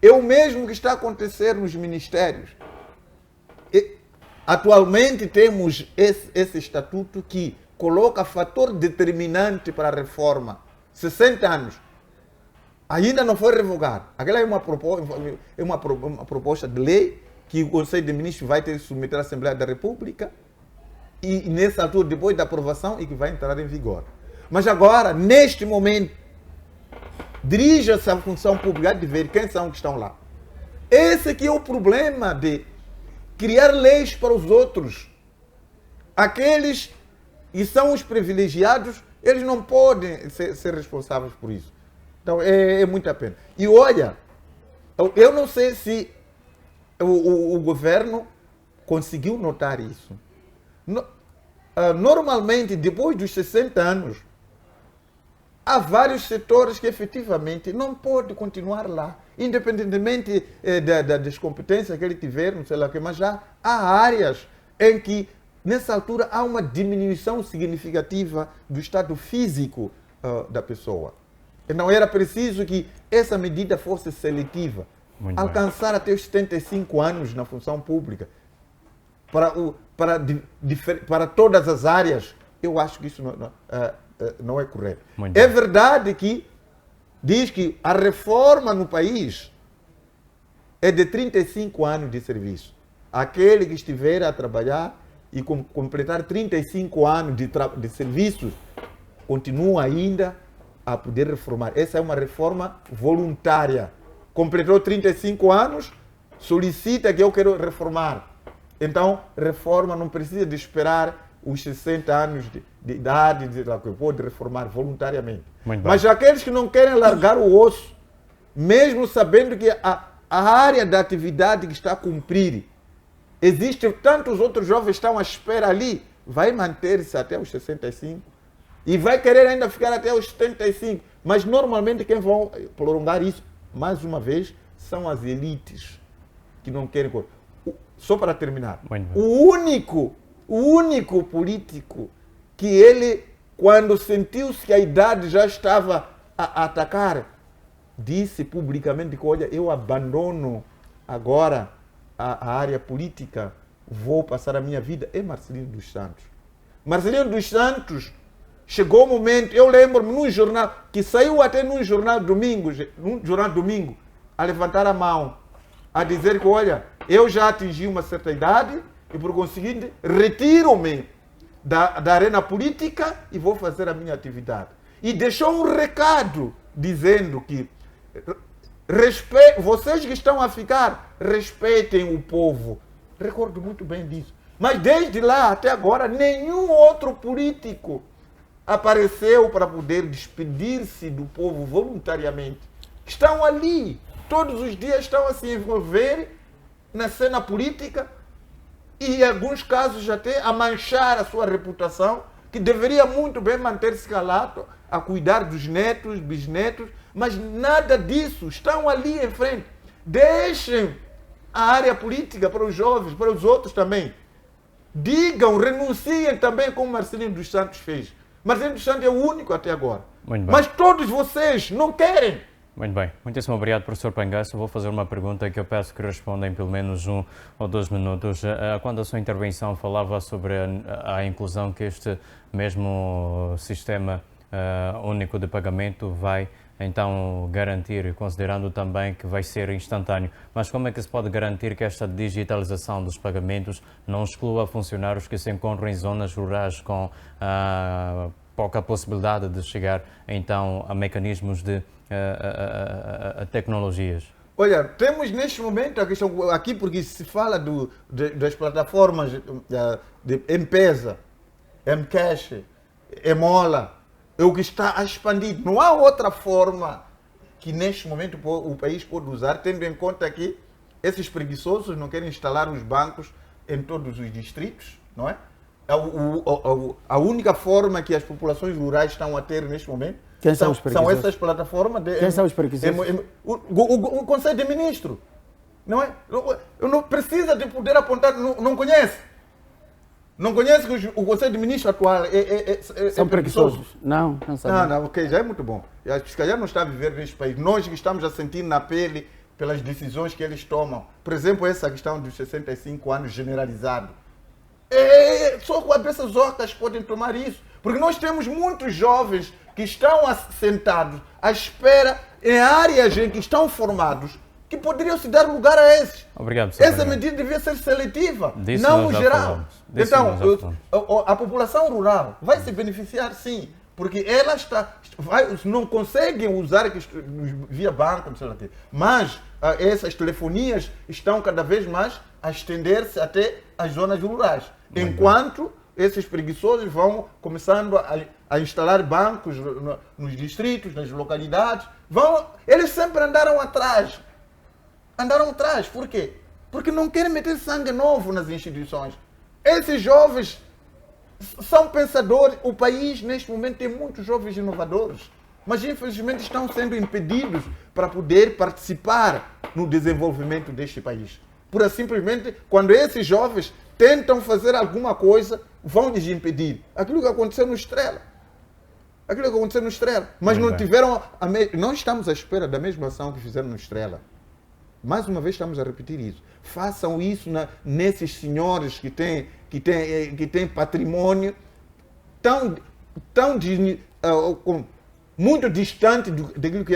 é o mesmo que está a acontecer nos ministérios. Atualmente temos esse estatuto que coloca fator determinante para a reforma. 60 anos. Ainda não foi revogado. Aquela é uma proposta de lei que o Conselho de Ministros vai ter que submeter à Assembleia da República e nessa altura, depois da aprovação, e que vai entrar em vigor. Mas agora, neste momento, dirija-se à função pública de ver quem são que estão lá. Esse aqui é o problema de criar leis para os outros. Aqueles que são os privilegiados, eles não podem ser responsáveis por isso. Então, é muita pena. E olha, eu não sei se o governo conseguiu notar isso. Normalmente, depois dos 60 anos, há vários setores que efetivamente não podem continuar lá, independentemente das competências que ele tiver, não sei lá o que, mas já há áreas em que, nessa altura, há uma diminuição significativa do estado físico da pessoa. Então era preciso que essa medida fosse seletiva, alcançar até os 75 anos na função pública, para todas as áreas. Eu acho que isso não é correto. É verdade que diz que a reforma no país é de 35 anos de serviço. Aquele que estiver a trabalhar e completar 35 anos de serviço continua ainda a poder reformar. Essa é uma reforma voluntária. Completou 35 anos, solicita que eu quero reformar. Então, reforma, não precisa de esperar os 60 anos de idade, pode reformar voluntariamente. Mas aqueles que não querem largar o osso, mesmo sabendo que a área da atividade que está a cumprir, existem tantos outros jovens que estão à espera ali, vai manter-se até os 65 e vai querer ainda ficar até os 75. Mas normalmente quem vão prolongar isso, mais uma vez, são as elites que não querem. Só para terminar, o único político que ele, quando sentiu-se que a idade já estava a atacar, disse publicamente que, olha, eu abandono agora a área política, vou passar a minha vida, é Marcelino dos Santos. Marcelino dos Santos, chegou o momento, eu lembro-me num jornal, que saiu até num jornal domingo, a levantar a mão, a dizer que, olha, eu já atingi uma certa idade e, por conseguinte, retiro-me da arena política e vou fazer a minha atividade. E deixou um recado dizendo que vocês que estão a ficar, respeitem o povo. Recordo muito bem disso. Mas desde lá até agora, nenhum outro político apareceu para poder despedir-se do povo voluntariamente. Estão ali, todos os dias estão a se envolver na cena política e, em alguns casos, até a manchar a sua reputação, que deveria muito bem manter-se calado, a cuidar dos netos, bisnetos, mas nada disso, estão ali em frente. Deixem a área política para os jovens, para os outros também. Digam, renunciem também como Marcelino dos Santos fez. Marcelino dos Santos é o único até agora. Mas todos vocês não querem. Muito bem. Muitíssimo obrigado, professor Pangaça. Vou fazer uma pergunta que eu peço que respondam em pelo menos 1 ou 2 minutos. Quando a sua intervenção falava sobre a inclusão que este mesmo sistema único de pagamento vai então garantir, considerando também que vai ser instantâneo. Mas como é que se pode garantir que esta digitalização dos pagamentos não exclua funcionários que se encontram em zonas rurais com pouca possibilidade de chegar então a mecanismos de tecnologias? Olha, temos neste momento a questão aqui, porque se fala das plataformas de M-Pesa, M-Cash, Emola, é o que está a expandir. Não há outra forma que neste momento o país pode usar, tendo em conta que esses preguiçosos não querem instalar os bancos em todos os distritos, não é? A única forma que as populações rurais estão a ter neste momento são essas plataformas. Quem são os preguiçosos? O Conselho de Ministros, não é? Não precisa de poder apontar, não conhece. Não conhece que o Conselho de Ministros atual são preguiçosos? Não sabe. Não, ok, já é muito bom. Se calhar não está a viver neste país. Nós que estamos a sentir na pele pelas decisões que eles tomam. Por exemplo, essa questão dos 65 anos generalizado. Só cabeças ocas podem tomar isso. Porque nós temos muitos jovens que estão assentados à espera em áreas em que estão formados que poderiam se dar lugar a esses. Obrigado, essa medida devia ser seletiva, não no geral. Então, a população rural vai se beneficiar, sim, porque ela não conseguem usar via banco, não sei o quê, mas essas telefonias estão cada vez mais a estender-se até as zonas rurais, enquanto esses preguiçosos vão começando a instalar bancos nos distritos, nas localidades. Eles sempre andaram atrás. Por quê? Porque não querem meter sangue novo nas instituições. Esses jovens são pensadores. O país, neste momento, tem muitos jovens inovadores, mas infelizmente estão sendo impedidos para poder participar no desenvolvimento deste país. Por simplesmente, quando esses jovens tentam fazer alguma coisa, vão lhes impedir. Aquilo que aconteceu no Estrela. Mas não tiveram... Nós estamos à espera da mesma ação que fizeram no Estrela. Mais uma vez estamos a repetir isso. Façam isso nesses senhores que têm patrimônio muito distante daquilo que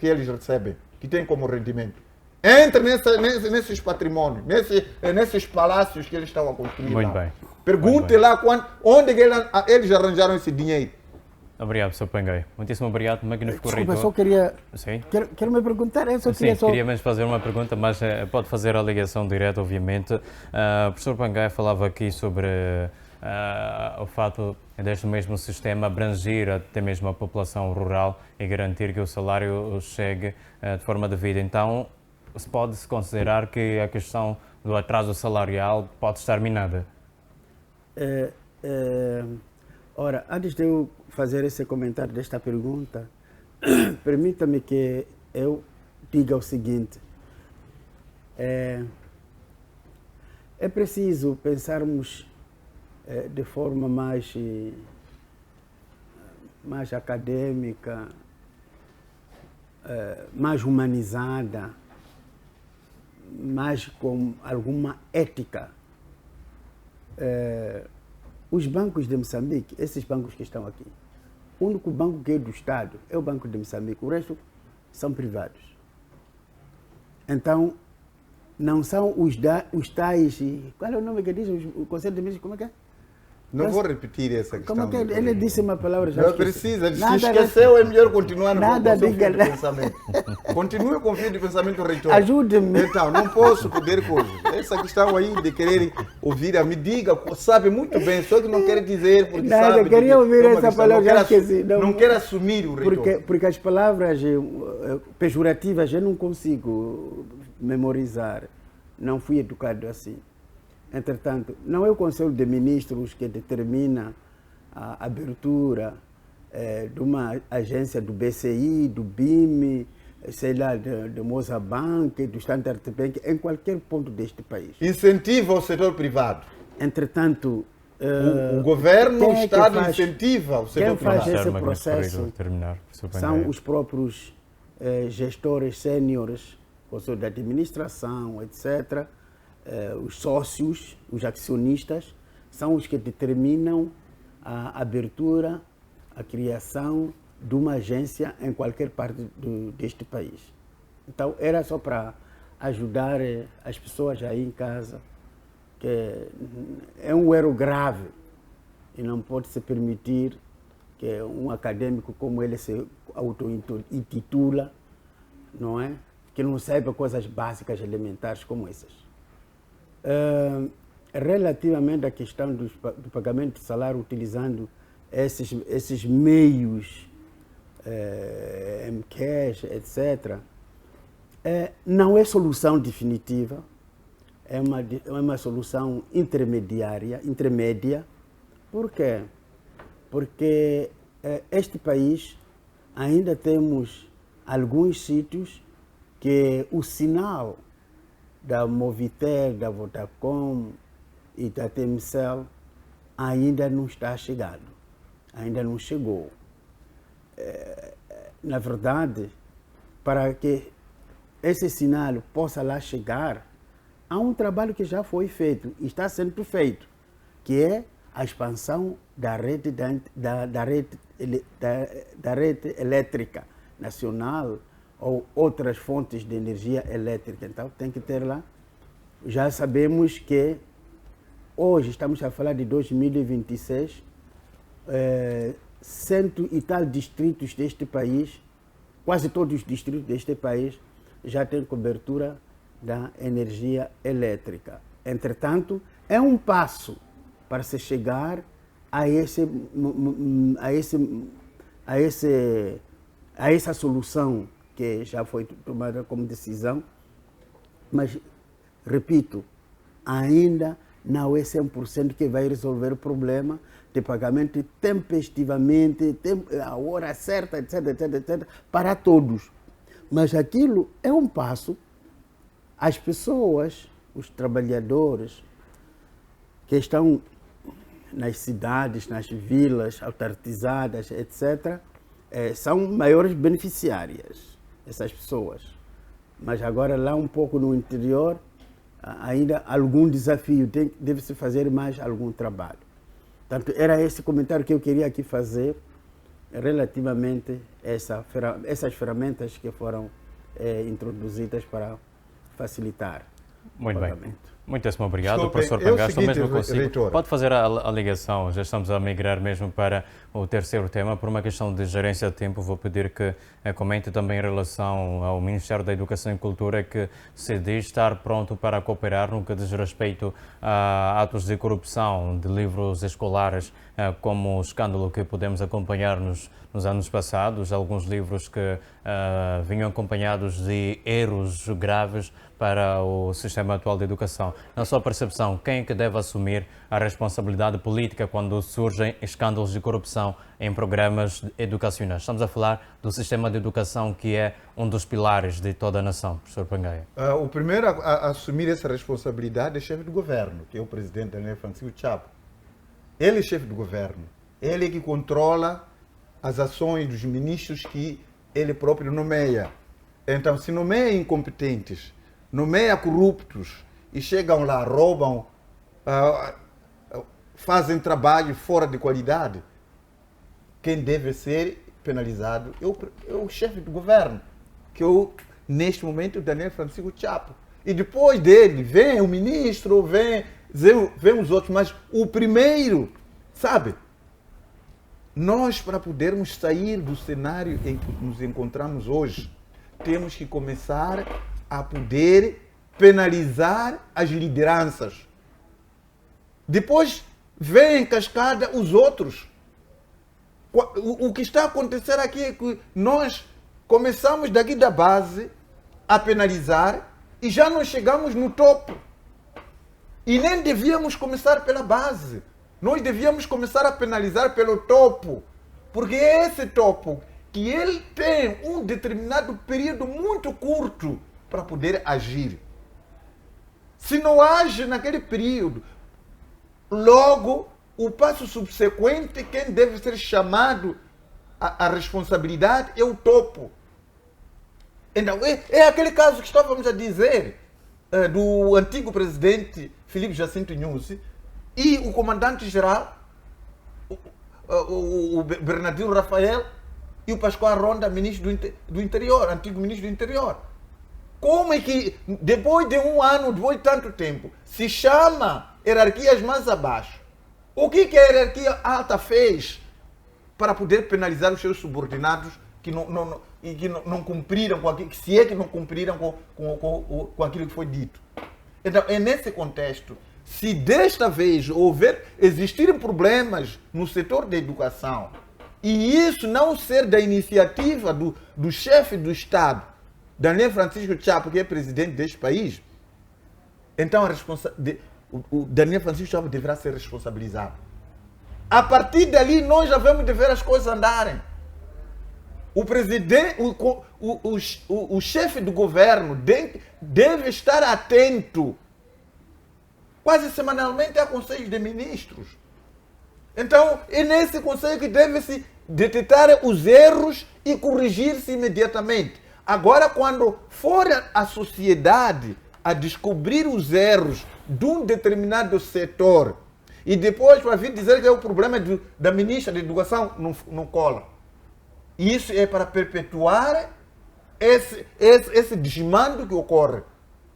eles recebem, que têm como rendimento. Entre nesses patrimônios, nesses palácios que eles estão a construir. Muito bem. Pergunte lá onde eles arranjaram esse dinheiro. Obrigado, Sr. Pangai. Muitíssimo obrigado, magnífico reitor. Desculpa, só queria... Sim? Quero me perguntar, queria mesmo fazer uma pergunta, mas pode fazer a ligação direta, obviamente. O professor Pangai falava aqui sobre o fato deste mesmo sistema abranger até mesmo a população rural e garantir que o salário chegue de forma devida. Então, pode-se considerar que a questão do atraso salarial pode estar minada? Ora, antes de eu fazer esse comentário desta pergunta, permita-me que eu diga o seguinte. É preciso pensarmos de forma mais acadêmica, mais humanizada, mais com alguma ética. Os bancos de Moçambique, esses bancos que estão aqui, o único banco que é do Estado é o Banco de Moçambique, o resto são privados. Então, não são os tais... Qual é o nome que diz? O Conselho de Ministros, como é que é? Não vou repetir essa questão. Como é que ele disse uma palavra? Já não esqueci. precisa, se esqueceu é melhor continuar com o seu fio diga, de pensamento. Continue com o fio de pensamento, reitor. Ajude-me. Então, não posso perder coisas. Essa questão aí de querer ouvir, me diga, sabe muito bem, só que não quer dizer, porque Nada, sabe... queria ouvir é uma essa questão, palavra, já esqueci. Não quer assumir o reitor. Porque as palavras pejorativas eu não consigo memorizar. Não fui educado assim. Entretanto, não é o Conselho de Ministros que determina a abertura de uma agência do BCI, do BIM, sei lá, do Moçambique, do Standard Bank, em qualquer ponto deste país. Incentiva o setor privado. Entretanto, o governo, o Estado faz, incentiva o setor quem faz privado. esse processo são os próprios gestores sêniores, Conselho de Administração, etc., os sócios, os acionistas, são os que determinam a abertura, a criação de uma agência em qualquer parte deste país. Então, era só para ajudar as pessoas aí em casa, que é um erro grave e não pode se permitir que um acadêmico como ele se auto-intitula, não é? Que não saiba coisas básicas, elementares como essas. Relativamente à questão do pagamento de salário utilizando esses meios, Mcash, etc., não é solução definitiva, é uma solução intermédia. Por quê? Porque este país ainda temos alguns sítios que o sinal da Movitel, da Vodacom e da Temcel ainda não está chegado, ainda não chegou. Na verdade, para que esse sinal possa lá chegar, há um trabalho que já foi feito e está sendo feito, que é a expansão da rede, da rede elétrica nacional ou outras fontes de energia elétrica. Então, tem que ter lá. Já sabemos que hoje, estamos a falar de 2026, 100 e tal distritos deste país, quase todos os distritos deste país, já têm cobertura da energia elétrica. Entretanto, é um passo para se chegar a essa solução que já foi tomada como decisão, mas, repito, ainda não é 100% que vai resolver o problema de pagamento tempestivamente, a hora certa, etc, para todos. Mas aquilo é um passo. As pessoas, os trabalhadores que estão nas cidades, nas vilas autarquizadas, etc., são maiores beneficiárias, essas pessoas. Mas agora lá um pouco no interior, ainda algum desafio, deve-se fazer mais algum trabalho. Portanto, era esse comentário que eu queria aqui fazer relativamente a essas ferramentas que foram introduzidas para facilitar o pagamento. Muitíssimo obrigado, Desculpe, professor Pangar. Estou mesmo consigo. reitor. Pode fazer a ligação, já estamos a migrar mesmo para o terceiro tema. Por uma questão de gerência de tempo, vou pedir que comente também em relação ao Ministério da Educação e Cultura, que se diz estar pronto para cooperar no que diz respeito a atos de corrupção de livros escolares, como o escândalo que podemos acompanhar nos anos passados, alguns livros que vinham acompanhados de erros graves, para o sistema atual de educação. Na sua percepção, quem é que deve assumir a responsabilidade política quando surgem escândalos de corrupção em programas educacionais? Estamos a falar do sistema de educação que é um dos pilares de toda a nação, professor Pangaia. O primeiro a assumir essa responsabilidade é o chefe do governo, que é o presidente Daniel Francisco Chapo. Ele é chefe do governo. Ele é que controla as ações dos ministros que ele próprio nomeia. Então, se nomeia incompetentes, nomeia corruptos e chegam lá, roubam, fazem trabalho fora de qualidade, quem deve ser penalizado é o chefe do governo, que é, neste momento, o Daniel Francisco Chapo. E depois dele vem o ministro, vem os outros, mas o primeiro, sabe? Nós, para podermos sair do cenário em que nos encontramos hoje, temos que começar a poder penalizar as lideranças. Depois vem em cascada os outros. O que está a acontecer aqui é que nós começamos daqui da base a penalizar e já não chegamos no topo. E nem devíamos começar pela base. Nós devíamos começar a penalizar pelo topo, porque é esse topo que ele tem um determinado período muito curto para poder agir. Se não age naquele período, logo o passo subsequente, quem deve ser chamado à responsabilidade é o topo. Então, é aquele caso que estávamos a dizer do antigo presidente Filipe Jacinto Nyusi, e o comandante-geral, o Bernardino Rafael, e o Pascoal Ronda, ministro do Interior, antigo ministro do Interior. Como é que, depois de um ano, depois de tanto tempo, se chama hierarquias mais abaixo? O que a hierarquia alta fez para poder penalizar os seus subordinados que não cumpriram com aquilo, se é que não cumpriram com aquilo que foi dito? Então, é nesse contexto. Se desta vez existirem problemas no setor da educação e isso não ser da iniciativa do chefe do Estado, Daniel Francisco Chapo, que é presidente deste país, então o Daniel Francisco Chapo deverá ser responsabilizado. A partir dali nós já vamos ver as coisas andarem. O presidente, o chefe do governo deve estar atento. Quase semanalmente há conselhos de ministros. Então, é nesse conselho que deve-se detectar os erros e corrigir-se imediatamente. Agora, quando for a sociedade a descobrir os erros de um determinado setor e depois vai vir dizer que é o problema da ministra da Educação, não cola. E isso é para perpetuar esse desmando que ocorre.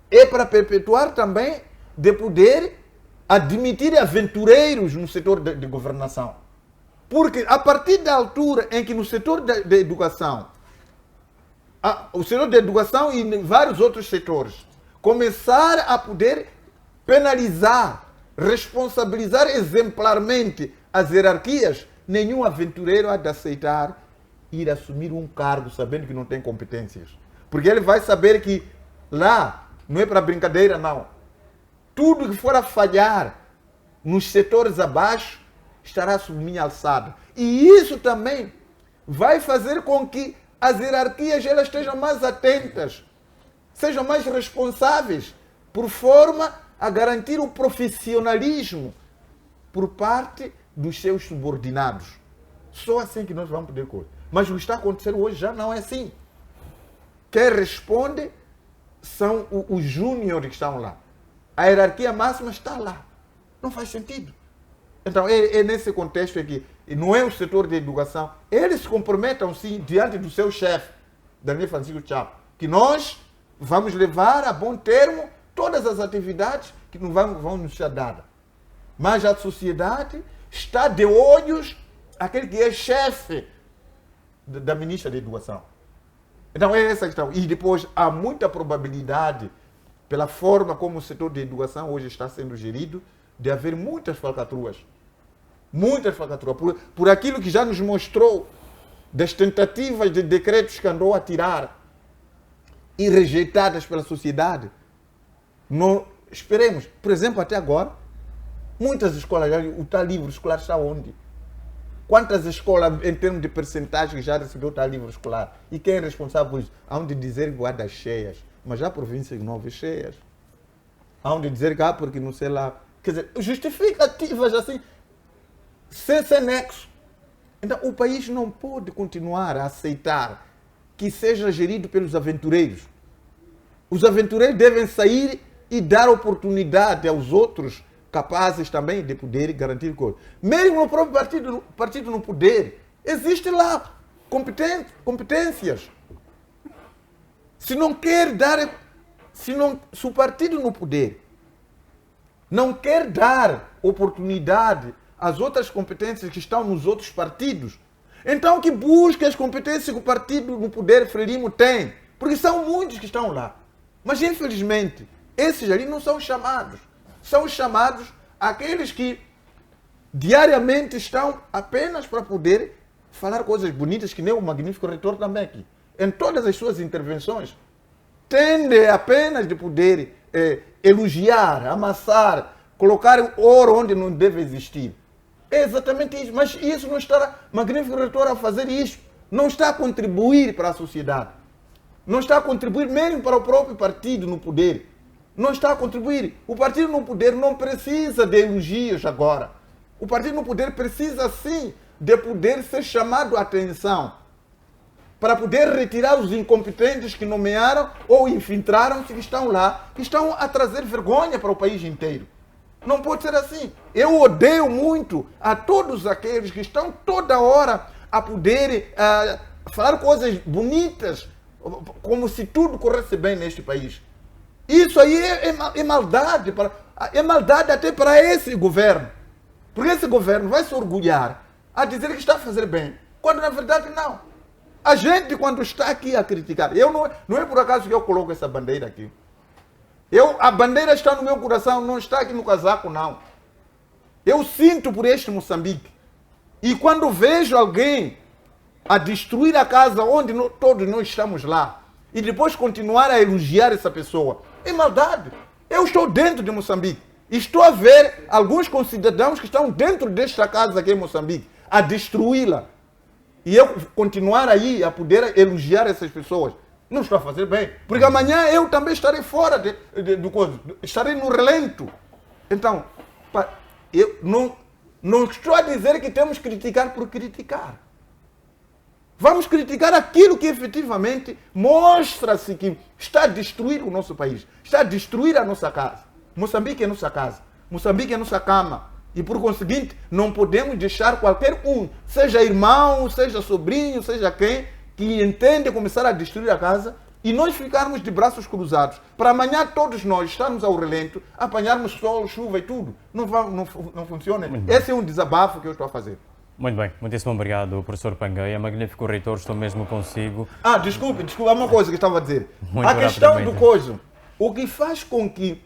É para perpetuar também de poder admitir aventureiros no setor de governação. Porque a partir da altura em que no setor da educação, o setor da educação e vários outros setores, começar a poder penalizar, responsabilizar exemplarmente as hierarquias, nenhum aventureiro há de aceitar ir assumir um cargo sabendo que não tem competências. Porque ele vai saber que lá não é para brincadeira, não. Tudo que for a falhar nos setores abaixo estará sob minha alçada. E isso também vai fazer com que as hierarquias elas estejam mais atentas, sejam mais responsáveis, por forma a garantir o profissionalismo por parte dos seus subordinados. Só assim que nós vamos poder coisa. Mas o que está acontecendo hoje já não é assim. Quem responde são os júniores que estão lá. A hierarquia máxima está lá. Não faz sentido. Então, é nesse contexto aqui. E não é o setor de educação. Eles se comprometam, sim, diante do seu chefe, Daniel Francisco Chapo, que nós vamos levar a bom termo todas as atividades que não vão nos ser dadas. Mas a sociedade está de olhos aquele que é chefe da ministra da Educação. Então, é essa a questão. E depois, há muita probabilidade, pela forma como o setor de educação hoje está sendo gerido, de haver muitas falcatruas. Muitas falcatruas. Por aquilo que já nos mostrou das tentativas de decretos que andou a tirar e rejeitadas pela sociedade. Não, esperemos. Por exemplo, até agora, muitas escolas, o tal livro escolar está onde? Quantas escolas, em termos de percentagem, já recebeu o tal livro escolar? E quem é responsável por isso? Há onde dizer guardas cheias, mas já províncias novas cheias. Há onde dizer que, porque não sei lá. Quer dizer, justificativas assim, sem nexo. Então, o país não pode continuar a aceitar que seja gerido pelos aventureiros. Os aventureiros devem sair e dar oportunidade aos outros capazes também de poder garantir coisas. Mesmo no próprio partido no poder, existe lá competências. Se não quer dar, se o partido no poder não quer dar oportunidade às outras competências que estão nos outros partidos, então que busque as competências que o partido no poder Frelimo tem, porque são muitos que estão lá. Mas infelizmente, esses ali não são chamados. São chamados aqueles que diariamente estão apenas para poder falar coisas bonitas, que nem o magnífico reitor também aqui. Em todas as suas intervenções, tende apenas de poder elogiar, amassar, colocar ouro onde não deve existir. É exatamente isso. Mas isso não está, magnífico reitor, a fazer isso. Não está a contribuir para a sociedade. Não está a contribuir mesmo para o próprio partido no poder. Não está a contribuir. O partido no poder não precisa de elogios agora. O partido no poder precisa sim de poder ser chamado a atenção para poder retirar os incompetentes que nomearam ou infiltraram-se, que estão lá, que estão a trazer vergonha para o país inteiro. Não pode ser assim. Eu odeio muito a todos aqueles que estão toda hora a poder falar coisas bonitas, como se tudo corresse bem neste país. Isso aí é maldade. É maldade até para esse governo. Porque esse governo vai se orgulhar a dizer que está a fazer bem, quando na verdade não. A gente, quando está aqui a criticar, não é por acaso que eu coloco essa bandeira aqui. A bandeira está no meu coração, não está aqui no casaco, não. Eu sinto por este Moçambique. E quando vejo alguém a destruir a casa onde todos nós estamos lá, e depois continuar a elogiar essa pessoa, é maldade. Eu estou dentro de Moçambique. Estou a ver alguns concidadãos que estão dentro desta casa aqui em Moçambique, a destruí-la. E eu continuar aí a poder elogiar essas pessoas, não estou a fazer bem. Porque amanhã eu também estarei fora do coisa, estarei no relento. Então, eu não estou a dizer que temos que criticar por criticar. Vamos criticar aquilo que efetivamente mostra-se que está a destruir o nosso país, está a destruir a nossa casa. Moçambique é nossa casa, Moçambique é nossa cama. E por conseguinte, não podemos deixar qualquer um, seja irmão, seja sobrinho, seja quem, que entende começar a destruir a casa e nós ficarmos de braços cruzados. Para amanhã todos nós estarmos ao relento, apanharmos sol, chuva e tudo. Não funciona. Esse é um desabafo que eu estou a fazer. Muito bem, muitíssimo obrigado, professor Pangueia. Magnífico reitor, estou mesmo consigo. Desculpe, há uma coisa que estava a dizer. Muito a questão do coisa, o que faz com que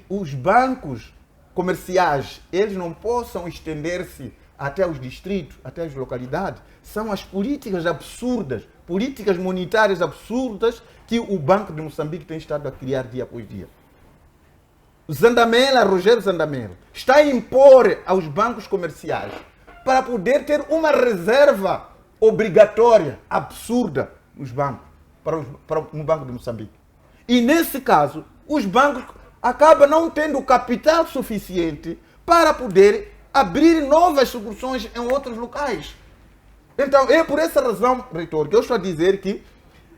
os bancos comerciais, eles não possam estender-se até os distritos, até as localidades, são as políticas absurdas, políticas monetárias absurdas que o Banco de Moçambique tem estado a criar dia após dia. Rogério Zandamela, está a impor aos bancos comerciais para poder ter uma reserva obrigatória, absurda, nos bancos, no Banco de Moçambique. E nesse caso, os bancos acabam não tendo capital suficiente para poder abrir novas sucursões em outros locais. Então, é por essa razão, reitor, que eu estou a dizer que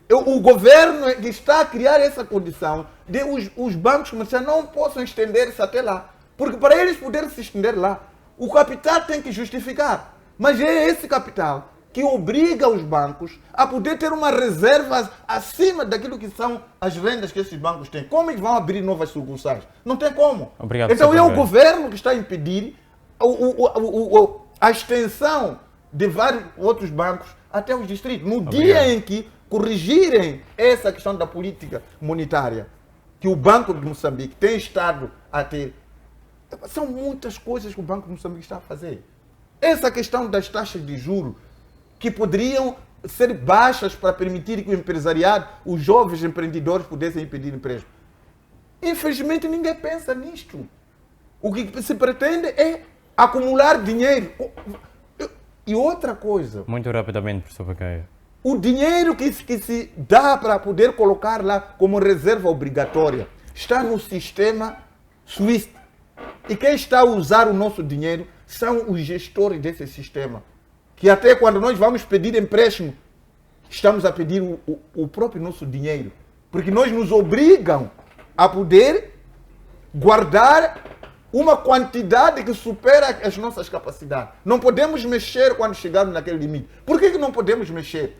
o governo está a criar essa condição de os bancos comerciais não possam estender-se até lá. Porque para eles poderem se estender lá, o capital tem que justificar. Mas é esse capital que obriga os bancos a poder ter uma reserva acima daquilo que são as rendas que esses bancos têm. Como eles vão abrir novas sucursais? Não tem como. Obrigado, então é o governo que está a impedir a extensão de vários outros bancos até os distritos. No dia em que corrigirem essa questão da política monetária que o Banco de Moçambique tem estado a ter, são muitas coisas que o Banco de Moçambique está a fazer. Essa questão das taxas de juros, que poderiam ser baixas para permitir que o empresariado, os jovens empreendedores pudessem pedir empréstimo. Infelizmente ninguém pensa nisto. O que se pretende é acumular dinheiro. E outra coisa. Muito rapidamente, professor Pagaia. O dinheiro que se dá para poder colocar lá como reserva obrigatória está no sistema SWIFT. E quem está a usar o nosso dinheiro são os gestores desse sistema. Que até quando nós vamos pedir empréstimo, estamos a pedir o próprio nosso dinheiro. Porque nós nos obrigam a poder guardar uma quantidade que supera as nossas capacidades. Não podemos mexer quando chegarmos naquele limite. Por que não podemos mexer?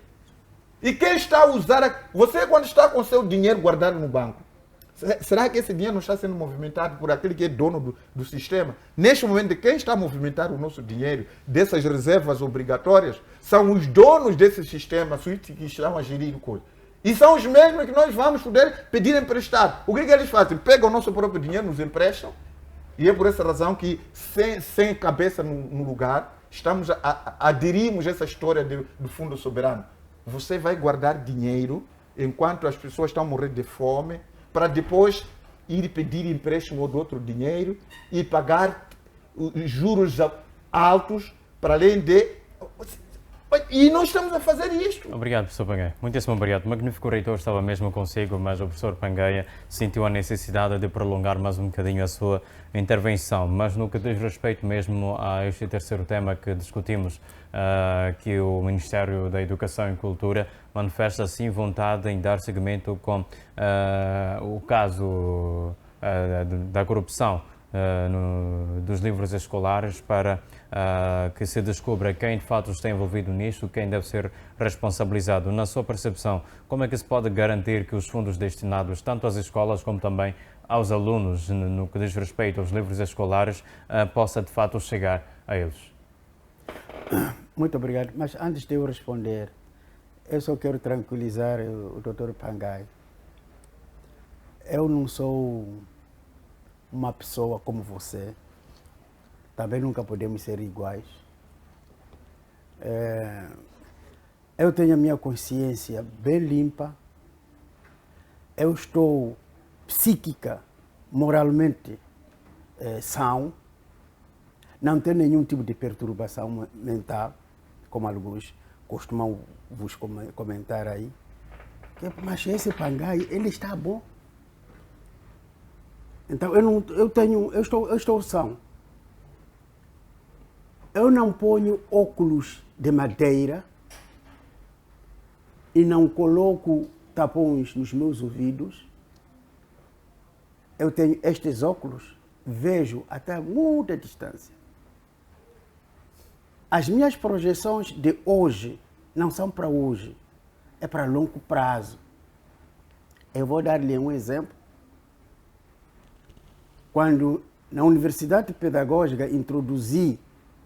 E quem está a usar... Você, quando está com seu dinheiro guardado no banco, será que esse dinheiro não está sendo movimentado por aquele que é dono do sistema? Neste momento, quem está a movimentar o nosso dinheiro, dessas reservas obrigatórias, são os donos desse sistema que estão a gerir coisas. E são os mesmos que nós vamos poder pedir emprestado. O que eles fazem? Pegam o nosso próprio dinheiro, nos emprestam. E é por essa razão que, sem cabeça no lugar, aderimos essa história do Fundo Soberano. Você vai guardar dinheiro enquanto as pessoas estão morrendo de fome, para depois ir pedir empréstimo ou de outro dinheiro e pagar juros altos, para além de... E nós estamos a fazer isto. Obrigado, professor Pangaia. Muitíssimo obrigado. O magnífico reitor estava mesmo consigo, mas o professor Pangaia sentiu a necessidade de prolongar mais um bocadinho a sua intervenção. Mas no que diz respeito mesmo a este terceiro tema que discutimos, que o Ministério da Educação e Cultura manifesta sim vontade em dar seguimento com o caso da corrupção dos livros escolares, para que se descubra quem de fato está envolvido nisto, quem deve ser responsabilizado. Na sua percepção, como é que se pode garantir que os fundos destinados tanto às escolas como também aos alunos, no que diz respeito aos livros escolares, possa de fato chegar a eles? Muito obrigado. Mas antes de eu responder, eu só quero tranquilizar o Dr. Pangaia. Eu não sou uma pessoa como você. Também nunca podemos ser iguais. Eu tenho a minha consciência bem limpa. Eu estou psíquica, moralmente são. Não tenho nenhum tipo de perturbação mental, como alguns costumam vos comentar aí. Mas esse Pangaia, ele está bom. Então eu estou são. Eu não ponho óculos de madeira e não coloco tapões nos meus ouvidos. Eu tenho estes óculos, vejo até muita distância. As minhas projeções de hoje não são para hoje, é para longo prazo. Eu vou dar-lhe um exemplo. Quando na Universidade Pedagógica introduzi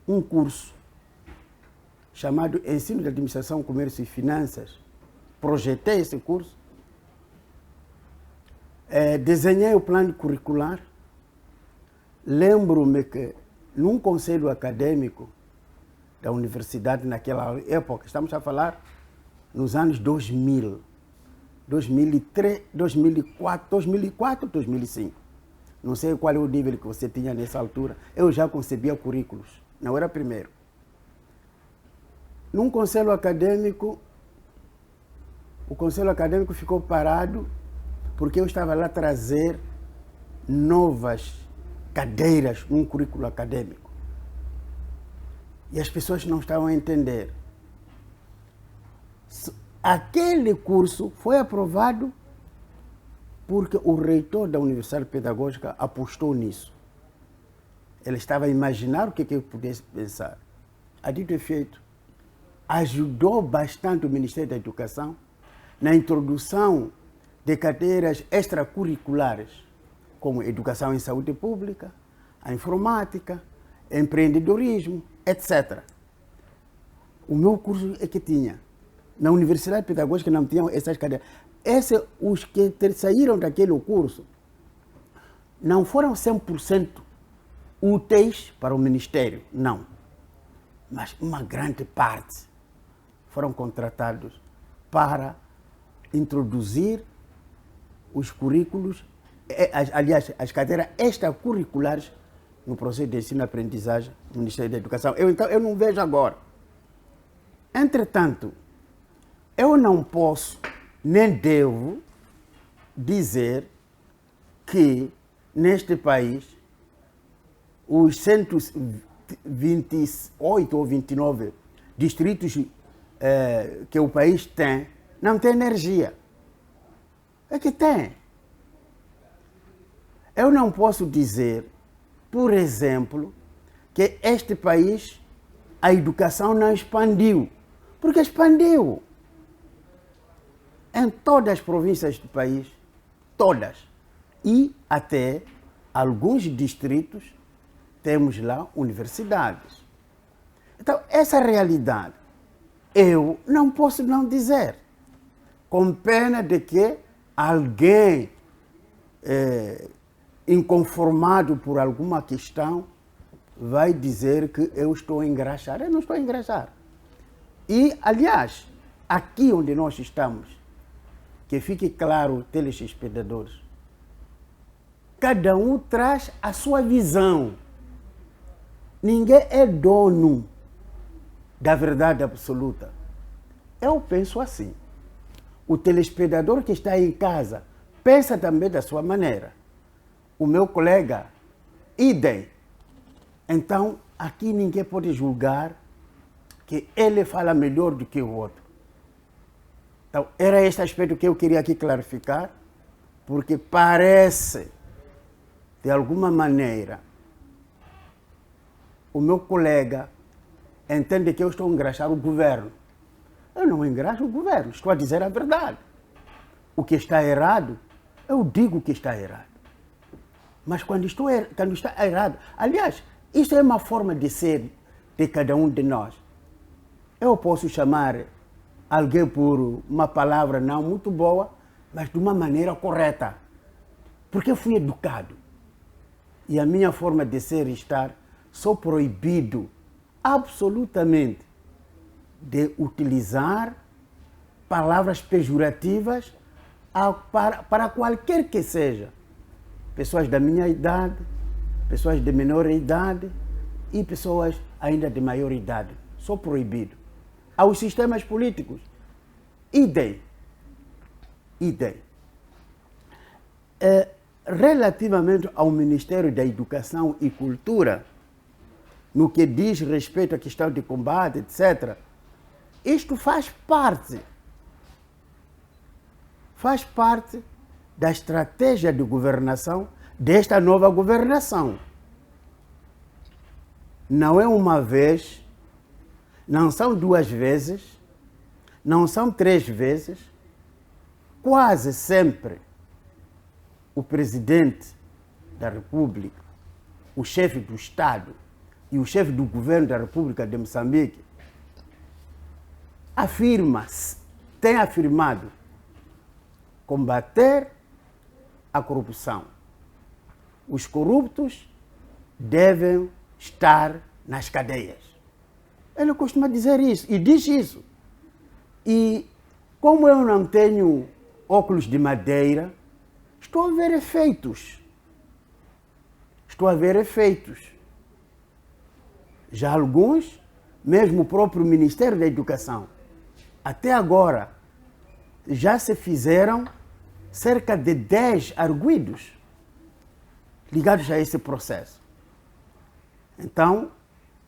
um curso chamado Ensino de Administração, Comércio e Finanças, projetei esse curso, desenhei o plano curricular. Lembro-me que num conselho acadêmico da universidade naquela época, estamos a falar nos anos 2000, 2003, 2004, 2005. Não sei qual é o nível que você tinha nessa altura. Eu já concebia currículos, não era primeiro. Num conselho acadêmico, o conselho acadêmico ficou parado porque eu estava lá a trazer novas cadeiras num currículo acadêmico. E as pessoas não estavam a entender. Aquele curso foi aprovado porque o reitor da Universidade Pedagógica apostou nisso. Ele estava a imaginar o que eu pudesse pensar. A dito e feito, ajudou bastante o Ministério da Educação na introdução de cadeiras extracurriculares, como educação em saúde pública, a informática, empreendedorismo, etc. O meu curso é que tinha. Na Universidade Pedagógica não tinham essas cadeiras. Os que saíram daquele curso não foram 100% úteis para o Ministério, não. Mas uma grande parte foram contratados para introduzir os currículos aliás, as cadeiras extracurriculares no processo de ensino-aprendizagem do Ministério da Educação. Então, eu não vejo agora. Entretanto, eu não posso, nem devo, dizer que, neste país, os 128 ou 29 distritos que o país tem, não tem energia. É que tem. Eu não posso dizer, por exemplo, que este país, a educação não expandiu. Porque expandiu. Em todas as províncias do país, todas. E até alguns distritos, temos lá universidades. Então, essa realidade, eu não posso não dizer. Com pena de que alguém inconformado por alguma questão vai dizer que eu estou a engraxar. Eu não estou a engraxar. E, aliás, aqui onde nós estamos, que fique claro, telespectadores, cada um traz a sua visão. Ninguém é dono da verdade absoluta. Eu penso assim. O telespectador que está em casa pensa também da sua maneira. O meu colega, idem. Então, aqui ninguém pode julgar que ele fala melhor do que o outro. Então, era este aspecto que eu queria aqui clarificar, porque parece, de alguma maneira, o meu colega entende que eu estou a engraxar o governo. Eu não engraxo o governo, estou a dizer a verdade. O que está errado, eu digo que está errado. Mas quando está errado, aliás, isso é uma forma de ser de cada um de nós. Eu posso chamar alguém por uma palavra não muito boa, mas de uma maneira correta. Porque eu fui educado. E a minha forma de ser e estar, sou proibido absolutamente de utilizar palavras pejorativas para qualquer que seja. Pessoas da minha idade, pessoas de menor idade e pessoas ainda de maior idade. Sou proibido. Aos sistemas políticos, idem. Relativamente ao Ministério da Educação e Cultura, no que diz respeito à questão de combate, etc., isto faz parte da estratégia de governação desta nova governação. Não é uma vez, não são duas vezes, não são três vezes, quase sempre o presidente da República, o chefe do Estado e o chefe do governo da República de Moçambique tem afirmado combater a corrupção. Os corruptos devem estar nas cadeias. Ele costuma dizer isso e diz isso. E como eu não tenho óculos de madeira, estou a ver efeitos. Já alguns, mesmo o próprio Ministério da Educação, até agora, já se fizeram cerca de 10 arguidos ligados a esse processo. Então,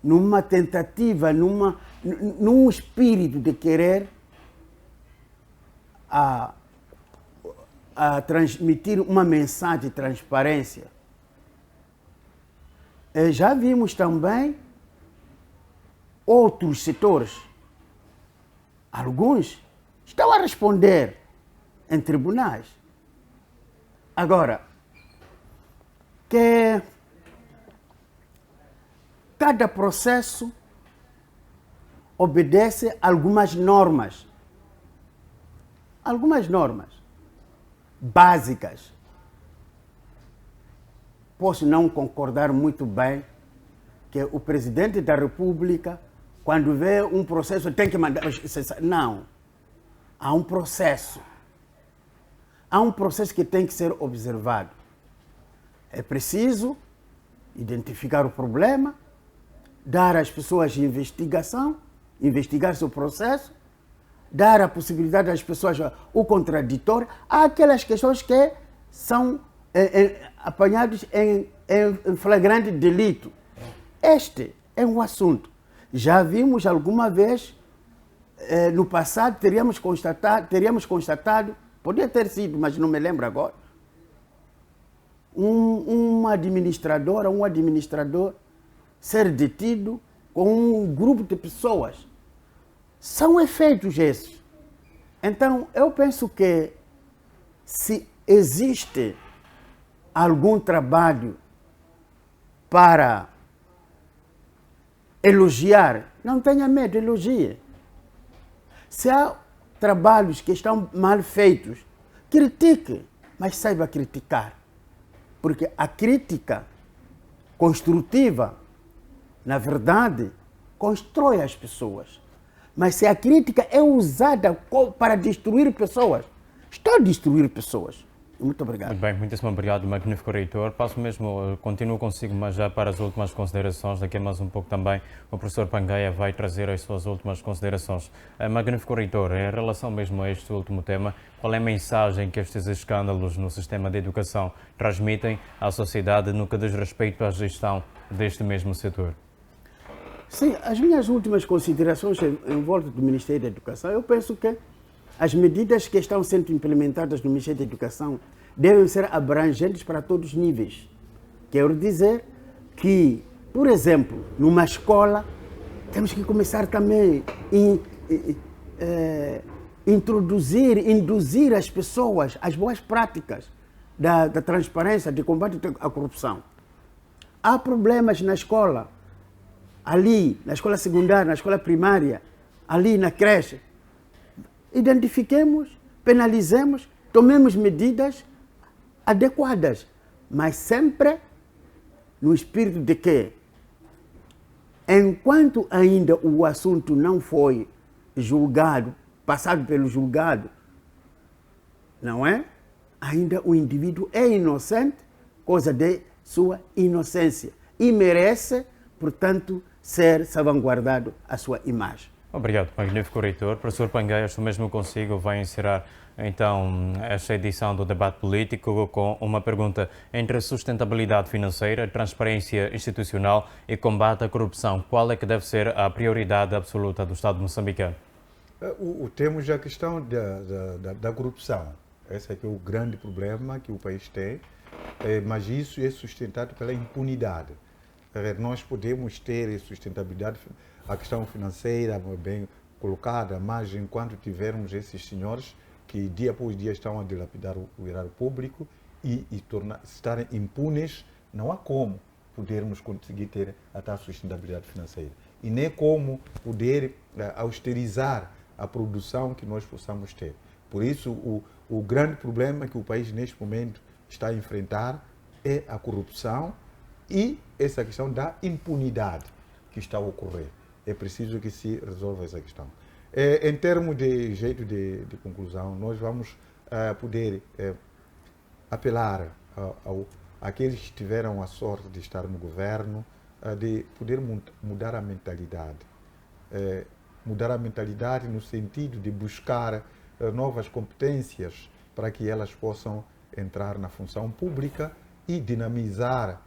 numa tentativa, num espírito de querer a transmitir uma mensagem de transparência, já vimos também outros setores. Alguns estão a responder em tribunais. Agora, que cada processo obedece a algumas normas básicas. Posso não concordar muito bem que o presidente da República, quando vê um processo, tem que mandar... Não. Há um processo. Há um processo que tem que ser observado. É preciso identificar o problema, dar às pessoas investigação, investigar seu processo, dar a possibilidade às pessoas o contraditório. Há aquelas questões que são apanhadas em flagrante delito. Este é um assunto. Já vimos alguma vez, no passado, teríamos constatado, podia ter sido, mas não me lembro agora, um administrador ser detido com um grupo de pessoas. São efeitos esses. Então, eu penso que se existe algum trabalho para elogiar, não tenha medo, elogie. Se há trabalhos que estão mal feitos, critique, mas saiba criticar. Porque a crítica construtiva, na verdade, constrói as pessoas. Mas se a crítica é usada para destruir pessoas, está a destruir pessoas. Muito obrigado. Muito bem, muitíssimo obrigado, magnífico reitor. Passo mesmo, continuo consigo, mas já para as últimas considerações. Daqui a mais um pouco também o professor Pangaia vai trazer as suas últimas considerações. Magnífico reitor, em relação mesmo a este último tema, qual é a mensagem que estes escândalos no sistema de educação transmitem à sociedade no que diz respeito à gestão deste mesmo setor? Sim, as minhas últimas considerações em volta do Ministério da Educação, eu penso que as medidas que estão sendo implementadas no Ministério da Educação devem ser abrangentes para todos os níveis. Quero dizer que, por exemplo, numa escola, temos que começar também a induzir as pessoas às boas práticas da transparência, de combate à corrupção. Há problemas na escola, ali, na escola secundária, na escola primária, ali na creche. Identifiquemos, penalizemos, tomemos medidas adequadas, mas sempre no espírito de que, enquanto ainda o assunto não foi julgado, passado pelo julgado, não é? Ainda o indivíduo é inocente, coisa de sua inocência, e merece, portanto, ser salvaguardado a sua imagem. Obrigado, magnífico reitor. Professor Pangaia, estou mesmo consigo. Vai encerrar então esta edição do debate político com uma pergunta: entre sustentabilidade financeira, transparência institucional e combate à corrupção, qual é que deve ser a prioridade absoluta do Estado moçambicano? Temos a questão da corrupção. Esse é que é o grande problema que o país tem, mas isso é sustentado pela impunidade. Nós podemos ter sustentabilidade, a questão financeira bem colocada, mas enquanto tivermos esses senhores que dia após dia estão a dilapidar o erário público e estarem impunes, não há como podermos conseguir ter a tal sustentabilidade financeira. E nem como poder austerizar a produção que nós possamos ter. Por isso, o grande problema que o país neste momento está a enfrentar é a corrupção e essa questão da impunidade que está a ocorrer. É preciso que se resolva essa questão. Em termos de jeito de conclusão, nós vamos poder apelar àqueles que tiveram a sorte de estar no governo, de poder mudar a mentalidade. Mudar a mentalidade no sentido de buscar novas competências para que elas possam entrar na função pública e dinamizar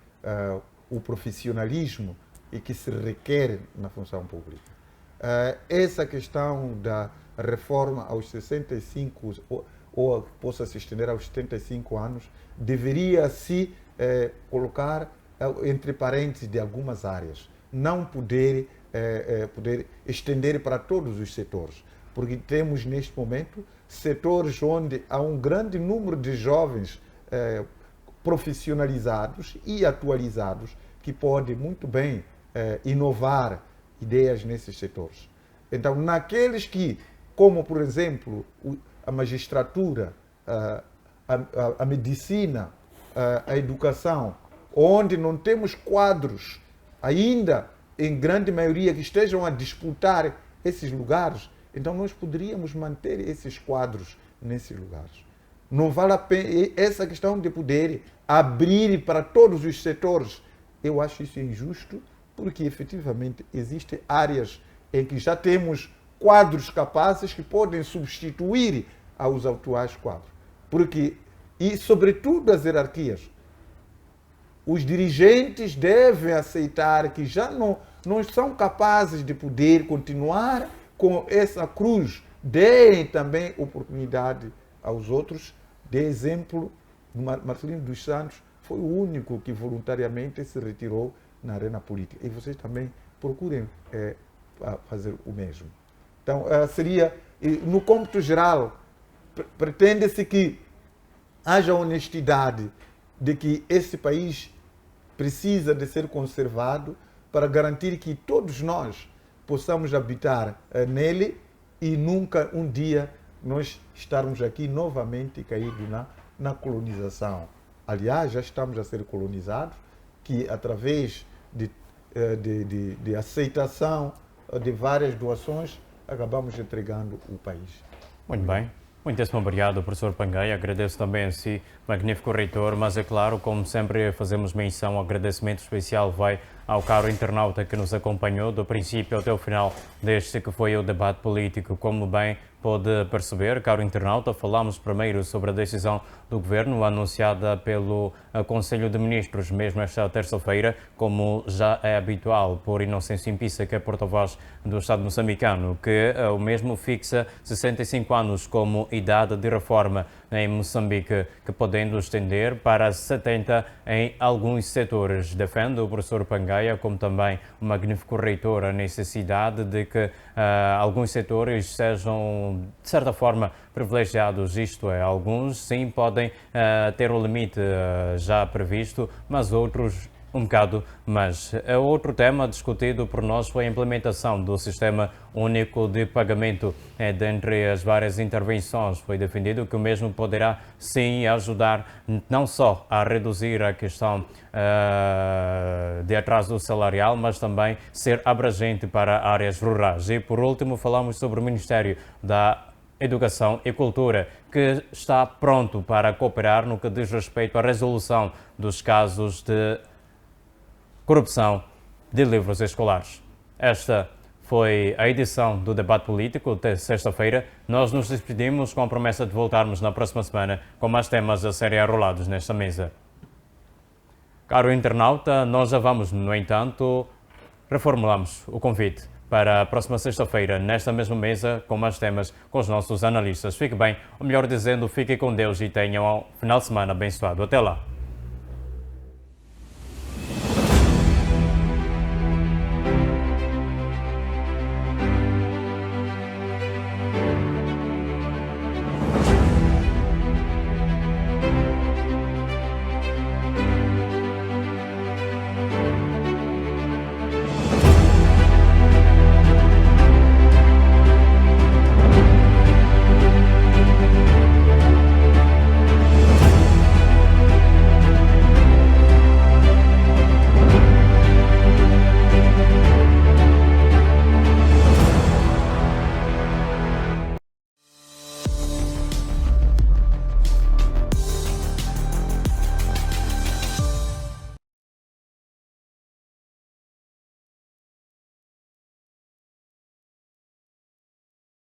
o profissionalismo e que se requer na função pública. Essa questão da reforma aos 65 ou possa se estender aos 75 anos deveria se colocar entre parênteses de algumas áreas, não poder estender para todos os setores, porque temos neste momento setores onde há um grande número de jovens profissionalizados e atualizados que podem muito bem inovar ideias nesses setores. Então, naqueles que, como por exemplo, a magistratura, a medicina, a educação, onde não temos quadros ainda, em grande maioria, que estejam a disputar esses lugares, então nós poderíamos manter esses quadros nesses lugares. Não vale a pena essa questão de poder abrir para todos os setores. Eu acho isso injusto, porque efetivamente existem áreas em que já temos quadros capazes que podem substituir aos atuais quadros. E sobretudo as hierarquias. Os dirigentes devem aceitar que já não são capazes de poder continuar com essa cruz. Deem também oportunidade aos outros. De exemplo, Marcelino dos Santos foi o único que voluntariamente se retirou na arena política. E vocês também procurem fazer o mesmo. Então, seria, no cômputo geral, pretende-se que haja honestidade de que esse país precisa de ser conservado para garantir que todos nós possamos habitar nele e nunca um dia nós estarmos aqui novamente caídos na colonização. Aliás, já estamos a ser colonizados, que através de aceitação de várias doações, acabamos entregando o país. Muito bem. Muitíssimo obrigado, professor Pangaia. Agradeço também a si, magnífico reitor, mas é claro, como sempre fazemos menção, agradecimento especial vai ao caro internauta que nos acompanhou do princípio até o final deste que foi o debate político. Como bem pode perceber, caro internauta, falamos primeiro sobre a decisão do Governo anunciada pelo Conselho de Ministros, mesmo esta terça-feira, como já é habitual, por Inocêncio Impissa, que é porta-voz do Estado moçambicano, que o mesmo fixa 65 anos como idade de reforma em Moçambique, que podendo estender para 70 em alguns setores. Defende o professor Pangaia, como também o magnífico reitor, a necessidade de que alguns setores sejam, de certa forma, privilegiados, isto é, alguns sim podem ter o limite já previsto, mas outros um bocado, mas outro tema discutido por nós foi a implementação do Sistema Único de Pagamento. Dentre as várias intervenções, foi defendido que o mesmo poderá sim ajudar não só a reduzir a questão de atraso salarial, mas também ser abrangente para áreas rurais. E por último, falamos sobre o Ministério da Educação e Cultura, que está pronto para cooperar no que diz respeito à resolução dos casos de corrupção de livros escolares. Esta foi a edição do Debate Político de sexta-feira. Nós nos despedimos com a promessa de voltarmos na próxima semana com mais temas a serem arrolados nesta mesa. Caro internauta, nós já vamos, no entanto, reformulamos o convite para a próxima sexta-feira, nesta mesma mesa, com mais temas com os nossos analistas. Fique bem, ou melhor dizendo, fique com Deus e tenham um final de semana abençoado. Até lá!